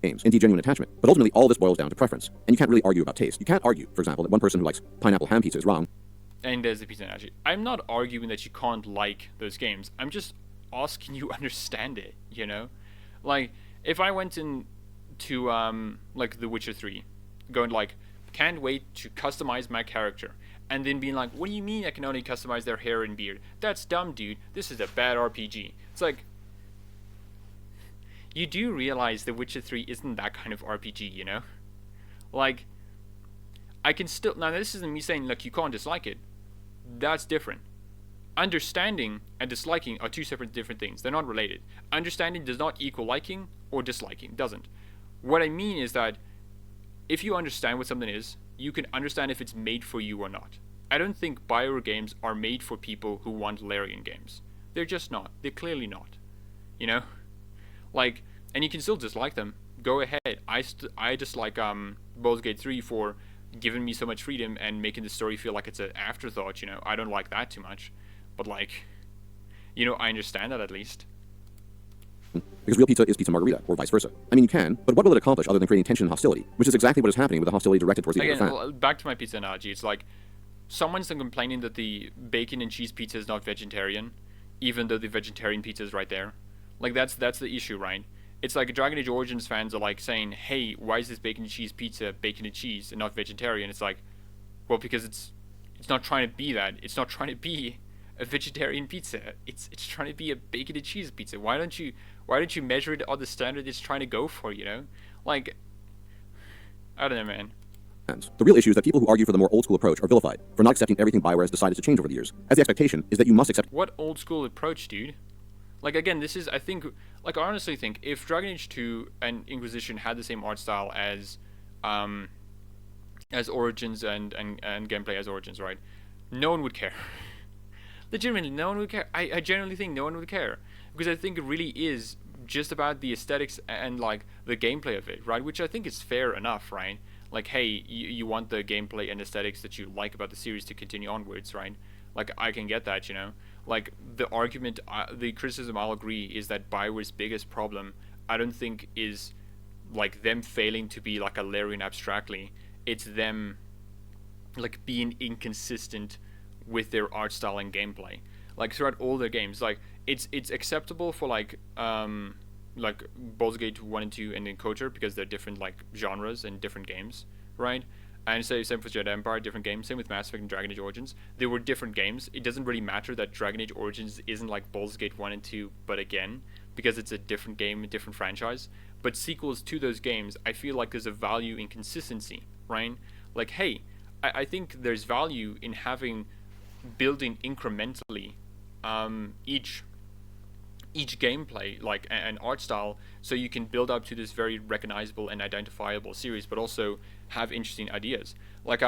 Games, indeed genuine attachment. But ultimately, all this boils down to preference. And you can't really argue about taste. You can't argue, for example, that one person who likes pineapple ham pizza is wrong. And there's the pizza analogy. I'm not arguing that you can't like those games. I'm just asking you understand it, you know? Like, if I went into, like, The Witcher 3, going like, can't wait to customize my character, and then being like, what do you mean I can only customize their hair and beard? That's dumb, dude. This is a bad RPG. It's like, you do realize The Witcher 3 isn't that kind of RPG, you know? Like, I can still... Now, this isn't me saying, look, you can't dislike it. That's different. Understanding and disliking are two different things. They're not related. Understanding does not equal liking or disliking. It doesn't. What I mean is that if you understand what something is, you can understand if it's made for you or not. I don't think Bioware games are made for people who want Larian games. They're just not. They're clearly not. You know? Like, and you can still dislike them. Go ahead. I dislike Baldur's Gate 3 for giving me so much freedom and making the story feel like it's an afterthought, you know. I don't like that too much. But, like, you know, I understand that at least. Because real pizza is pizza margarita, or vice versa. I mean, you can, but what will it accomplish other than creating tension and hostility? Which is exactly what is happening with the hostility directed towards the other fan. Back to my pizza analogy. It's like, someone's complaining that the bacon and cheese pizza is not vegetarian, even though the vegetarian pizza is right there. Like, that's the issue, right? It's like Dragon Age Origins fans are like saying, hey, why is this bacon and cheese pizza bacon and cheese and not vegetarian? It's like, well, because it's not trying to be that. It's not trying to be a vegetarian pizza. It's trying to be a bacon and cheese pizza. Why don't you measure it on the standard it's trying to go for, you know? Like, I don't know, man. The real issue is that people who argue for the more old-school approach are vilified for not accepting everything Bioware has decided to change over the years, as the expectation is that you must accept... What old-school approach, dude? Like, again, this is, I think, like, I honestly think if Dragon Age 2 and Inquisition had the same art style as Origins and gameplay as Origins, right? No one would care. Legitimately, no one would care. I genuinely think no one would care. Because I think it really is just about the aesthetics and, like, the gameplay of it, right? Which I think is fair enough, right? Like, hey, you want the gameplay and aesthetics that you like about the series to continue onwards, right? Like, I can get that, you know? Like, the argument, the criticism, I'll agree, is that Bioware's biggest problem, I don't think is, like, them failing to be, like, a Larian abstractly. It's them, like, being inconsistent with their art style and gameplay. Like, throughout all their games, like, it's acceptable for, like Baldur's Gate 1 and 2 and then KOTOR, because they're different, like, genres and different games, right? And same with Jade Empire, different games. Same with Mass Effect and Dragon Age Origins. They were different games. It doesn't really matter that Dragon Age Origins isn't like Baldur's Gate 1 and 2, but again, because it's a different game, a different franchise. But sequels to those games, I feel like there's a value in consistency, right? Like, hey, I think there's value in building incrementally each gameplay, like, an art style, so you can build up to this very recognizable and identifiable series, but also have interesting ideas. Like,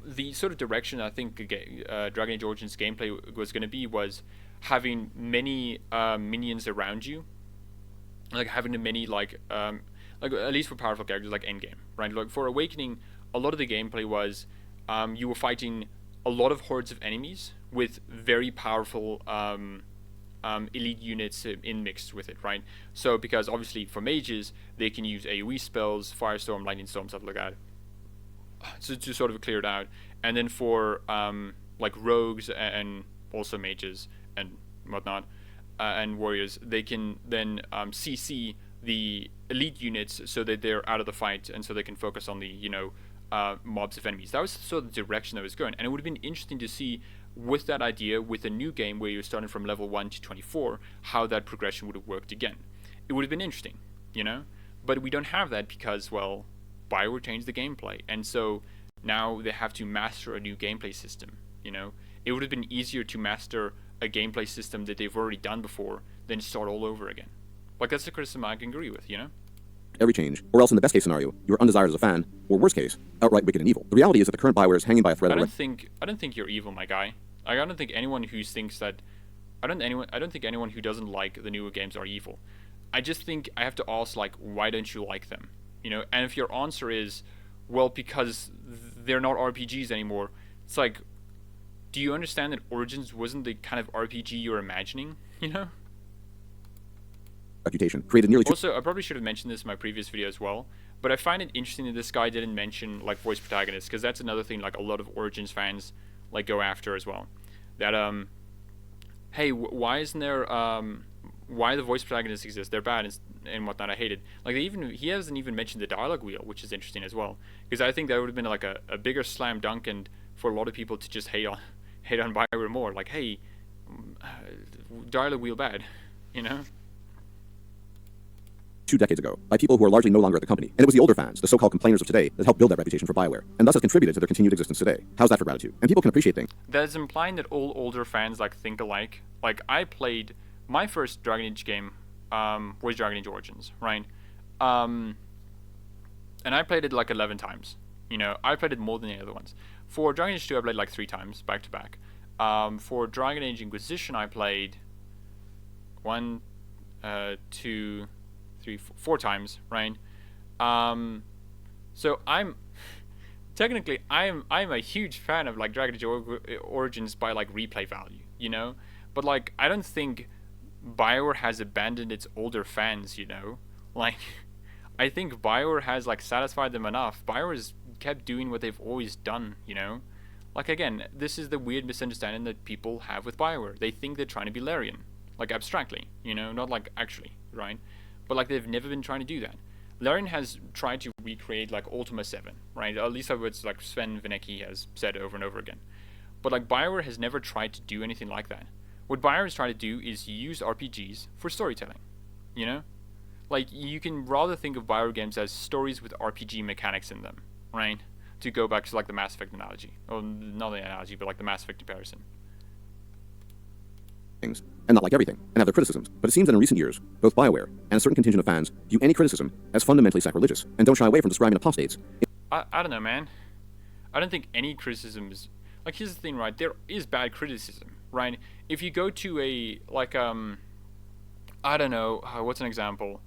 the sort of direction I think Dragon Age Origins gameplay was going to be was having many minions around you, like having many like at least for powerful characters like endgame, right? Like for Awakening, a lot of the gameplay was you were fighting a lot of hordes of enemies with very powerful elite units in mixed with it, right? So because obviously for mages they can use AoE spells, Firestorm, Lightning Storm, stuff like that, so to sort of clear it out. And then for like rogues and also mages and whatnot, and warriors, they can then CC the elite units so that they're out of the fight, and so they can focus on the mobs of enemies. That was sort of the direction that was going, and it would have been interesting to see with that idea, with a new game where you're starting from level 1 to 24, how that progression would have worked again. It would have been interesting, but we don't have that because, well, Bioware changed the gameplay, and so now they have to master a new gameplay system. It would have been easier to master a gameplay system that they've already done before than start all over again. Like, that's the criticism I can agree with, Every change, or else in the best case scenario, you are undesired as a fan, or worst case, outright wicked and evil. The reality is that the current Bioware is hanging by a thread. I don't think you're evil, my guy. I don't think anyone who thinks that. I don't think anyone who doesn't like the newer games are evil. I just think I have to ask, like, why don't you like them? And if your answer is, well, because they're not RPGs anymore, it's like, do you understand that Origins wasn't the kind of RPG you're imagining? Reputation created nearly. Also, I probably should have mentioned this in my previous video as well, but I find it interesting that this guy didn't mention like voice protagonists, because that's another thing like a lot of Origins fans like go after as well. That hey, why isn't there why the voice protagonists exist? They're bad and whatnot. I hate it. Like he hasn't even mentioned the dialogue wheel, which is interesting as well, because I think that would have been like a bigger slam dunk and for a lot of people to just hate on Bioware more. Like, hey, dialogue wheel bad, 2 decades ago by people who are largely no longer at the company. And it was the older fans, the so-called complainers of today, that helped build that reputation for Bioware, and thus has contributed to their continued existence today. How's that for gratitude? And people can appreciate things. That's implying that all older fans like think alike. Like, I played my first Dragon Age game was Dragon Age Origins, right? And I played it like 11 times. I played it more than the other ones. For Dragon Age 2, I played like 3 times back to back. For Dragon Age Inquisition, I played 1, 2, 3, 4 times, right? So I'm technically I'm a huge fan of like Dragon Age Origins by like replay value, but like I don't think Bioware has abandoned its older fans, like I think Bioware has like satisfied them enough. Bioware's kept doing what they've always done, like again, this is the weird misunderstanding that people have with Bioware. They think they're trying to be Larian, like abstractly, not like actually, right? But like they've never been trying to do that. Larian has tried to recreate like Ultima 7, right? At least that's what like Sven Vinecki has said over and over again. But like Bioware has never tried to do anything like that. What Bioware is trying to do is use RPGs for storytelling, Like you can rather think of Bioware games as stories with RPG mechanics in them, right? To go back to like the Mass Effect analogy. Or not the analogy, but like the Mass Effect comparison. And not like everything, and have their criticisms. But it seems that in recent years, both Bioware and a certain contingent of fans view any criticism as fundamentally sacrilegious, and don't shy away from describing apostates. I don't know, man. I don't think any criticism is... Like, here's the thing, right? There is bad criticism, right? If you go to a, like, I don't know, what's an example?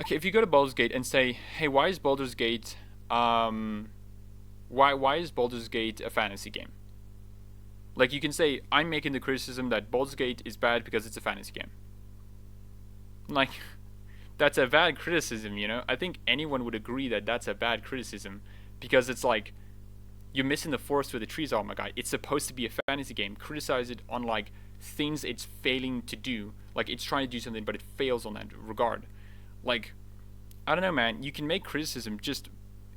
Okay, if you go to Baldur's Gate and say, hey, why is Baldur's Gate, why is Baldur's Gate a fantasy game? Like, you can say, I'm making the criticism that Baldur's Gate is bad because it's a fantasy game. Like, that's a bad criticism, I think anyone would agree that that's a bad criticism, because it's like, you're missing the forest where the trees are, my guy. It's supposed to be a fantasy game. Criticize it on, like, things it's failing to do. Like, it's trying to do something, but it fails on that regard. Like, I don't know, man. You can make criticism, just,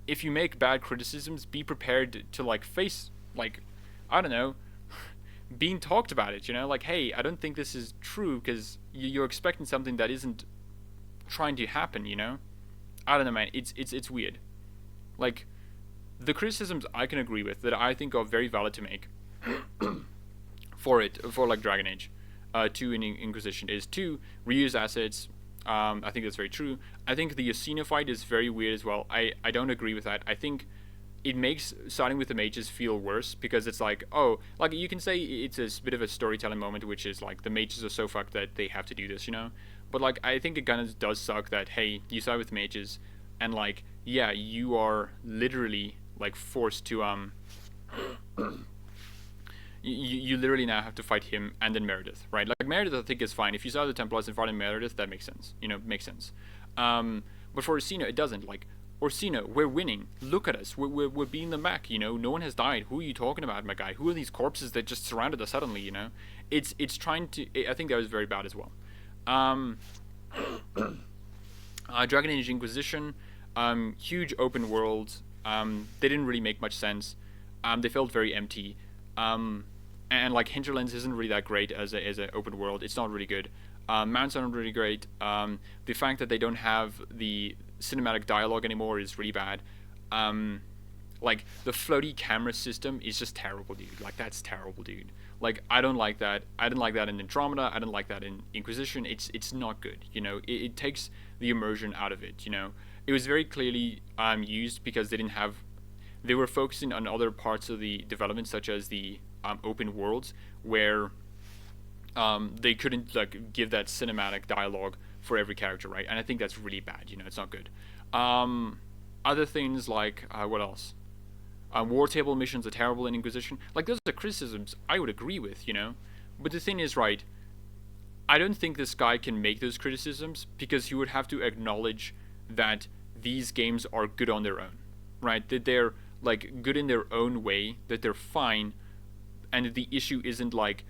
if you make bad criticisms, be prepared to, like, face, like, I don't know, being talked about it, like, hey, I don't think this is true, because you're expecting something that isn't trying to happen, I don't know, man. It's weird. Like, the criticisms I can agree with that I think are very valid to make for like Dragon Age 2 in Inquisition is to reuse assets. I think that's very true. I think the Yasina fight is very weird as well. I don't agree with that. I think it makes starting with the mages feel worse, because it's like, oh, like you can say it's a bit of a storytelling moment, which is like the mages are so fucked that they have to do this, But like I think it kind of does suck that, hey, you start with mages, and like, yeah, you are literally like forced to you literally now have to fight him and then Meredith, right? Like Meredith, I think is fine. If you saw the Templars and fighting Meredith, that makes sense. Makes sense. But for Orsino, it doesn't. Like Orsino, we're winning. Look at us. We're beating them back. No one has died. Who are you talking about, my guy? Who are these corpses that just surrounded us suddenly? It's trying to. I think that was very bad as well. Dragon Age Inquisition, huge open world. They didn't really make much sense. They felt very empty. And like Hinterlands isn't really that great as an open world. It's not really good. Mounts aren't really great. The fact that they don't have the cinematic dialogue anymore is really bad. Like the floaty camera system is just terrible, dude. Like that's terrible, dude. Like I don't like that. I didn't like that in Andromeda. I didn't like that in Inquisition. It's not good. It takes the immersion out of it. It was very clearly used because they were focusing on other parts of the development, such as the open worlds, where they couldn't like give that cinematic dialogue for every character, right? And I think that's really bad. It's not good. Other things like what else? War table missions are terrible in Inquisition. Like those are criticisms I would agree with, But the thing is, right? I don't think this guy can make those criticisms because he would have to acknowledge that these games are good on their own, right? That they're like good in their own way, that they're fine, and the issue isn't like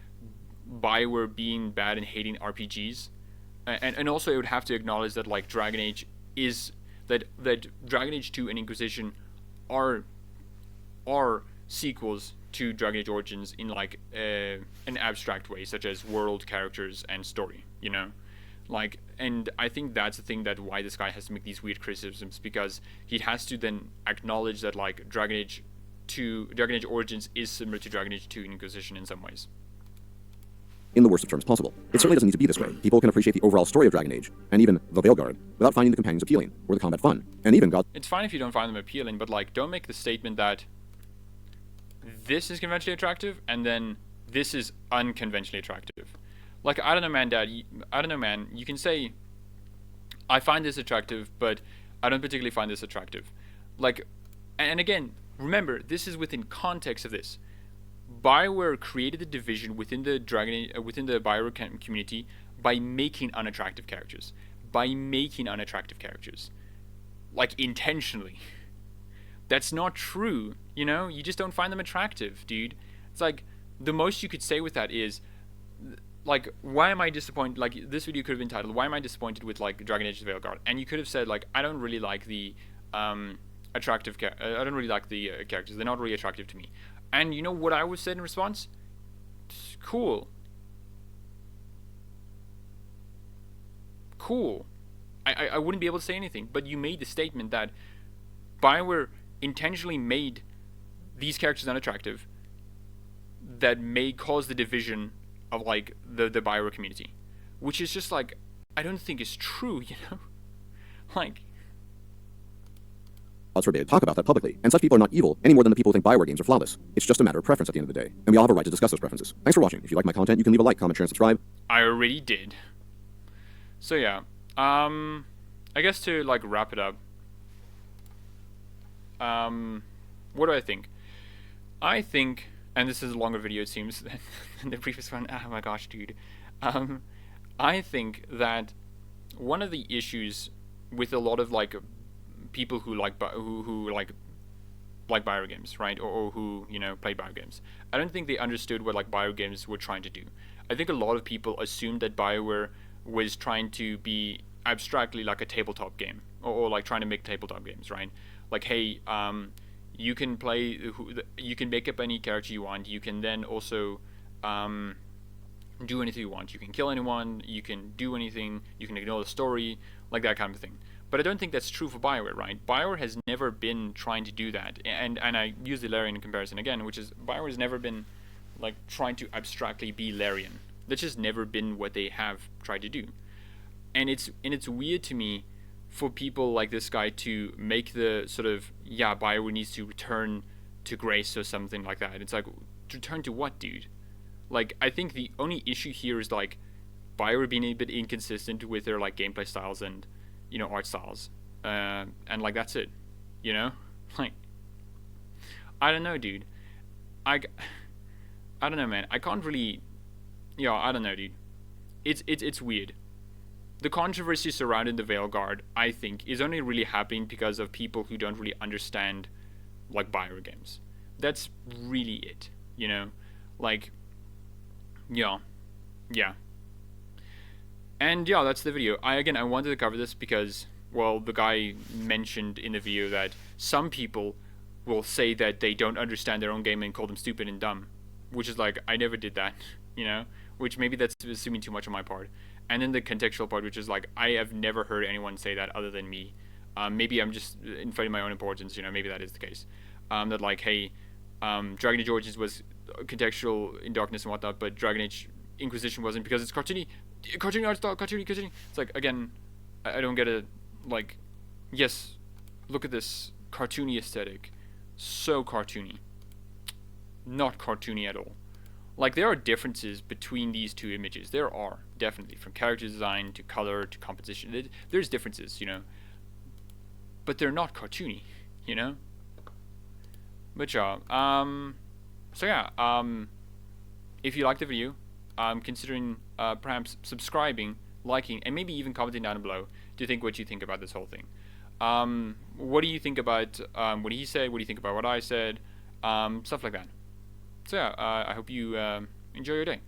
Bioware being bad and hating RPGs. And also it would have to acknowledge that like Dragon Age is that Dragon Age 2 and Inquisition are sequels to Dragon Age Origins in like an abstract way, such as world, characters, and story. Like, and I think that's the thing that why this guy has to make these weird criticisms, because he has to then acknowledge that like Dragon Age Origins is similar to Dragon Age 2 Inquisition in some ways. In the worst of terms possible. It certainly doesn't need to be this way. People can appreciate the overall story of Dragon Age, and even the Veilguard, without finding the companions appealing, or the combat fun, and even It's fine if you don't find them appealing, but like, don't make the statement that this is conventionally attractive, and then this is unconventionally attractive. Like, I don't know, man, Dad. I don't know, man. You can say, I find this attractive, but I don't particularly find this attractive. Like, and again, remember, this is within context of this. Bioware created the division within the Bioware community by making unattractive characters. Like, intentionally. That's not true, You just don't find them attractive, dude. It's like, the most you could say with that is, like, why am I disappointed? Like, this video could have been titled, why am I disappointed with, like, Dragon Age The Veilguard? And you could have said, like, I don't really like the I don't really like the characters. They're not really attractive to me. And you know what I would say in response? Cool. I wouldn't be able to say anything, but you made the statement that Bioware intentionally made these characters unattractive that may cause the division of like the Bioware community, which is just like, I don't think is true, like, odds forbid talk about that publicly, and such people are not evil any more than the people who think Bioware games are flawless. It's just a matter of preference at the end of the day, and we all have a right to discuss those preferences. Thanks for watching. If you like my content, you can leave a like, comment, share, and subscribe. I already did. So yeah, I guess to like wrap it up, what do I think? I think, and this is a longer video it seems than the previous one. Oh my gosh, dude. I think that one of the issues with a lot of like people who like Bioware games, right, or who played Bioware games, I don't think they understood what like Bioware games were trying to do. I think a lot of people assumed that Bioware was trying to be abstractly like a tabletop game, or like trying to make tabletop games, right? Like, hey, you can you can make up any character you want. You can then also do anything you want. You can kill anyone. You can do anything. You can ignore the story, like that kind of thing. But I don't think that's true for Bioware, right? Bioware has never been trying to do that, and I use the Larian in comparison again, which is Bioware has never been like trying to abstractly be Larian. That's just never been what they have tried to do, and it's weird to me for people like this guy to make the sort of, yeah, Bioware needs to return to grace or something like that. It's like, return to what, dude? Like, I think the only issue here is like Bioware being a bit inconsistent with their like gameplay styles and art styles. and like that's it, you know. Like, I don't know, dude. I I don't know, man. I can't really. Yeah, I don't know, dude. It's weird. The controversy surrounding the Veilguard, I think, is only really happening because of people who don't really understand, like, Bioware games. That's really it, you know? Like, yeah. Yeah. And yeah, that's the video. I wanted to cover this because, well, the guy mentioned in the video that some people will say that they don't understand their own game and call them stupid and dumb, which is like, I never did that, you know? Which maybe that's assuming too much on my part. And then the contextual part, which is like, I have never heard anyone say that other than me. Maybe I'm just inflating my own importance, you know, maybe that is the case. That like, hey, Dragon Age Origins was contextual in darkness and whatnot, but Dragon Age Inquisition wasn't because it's cartoony art style, cartoony. It's like, again, I don't get it. Like, yes, look at this cartoony aesthetic, so cartoony, not cartoony at all. Like, there are differences between these two images. There are, definitely, from character design to color to composition. There's differences, you know, but they're not cartoony, you know. But yeah, so yeah, if you like the video, considering perhaps subscribing, liking, and maybe even commenting down below to think what you think about this whole thing. What do you think about what he said? What do you think about what I said? Stuff like that. So yeah, I hope you enjoy your day.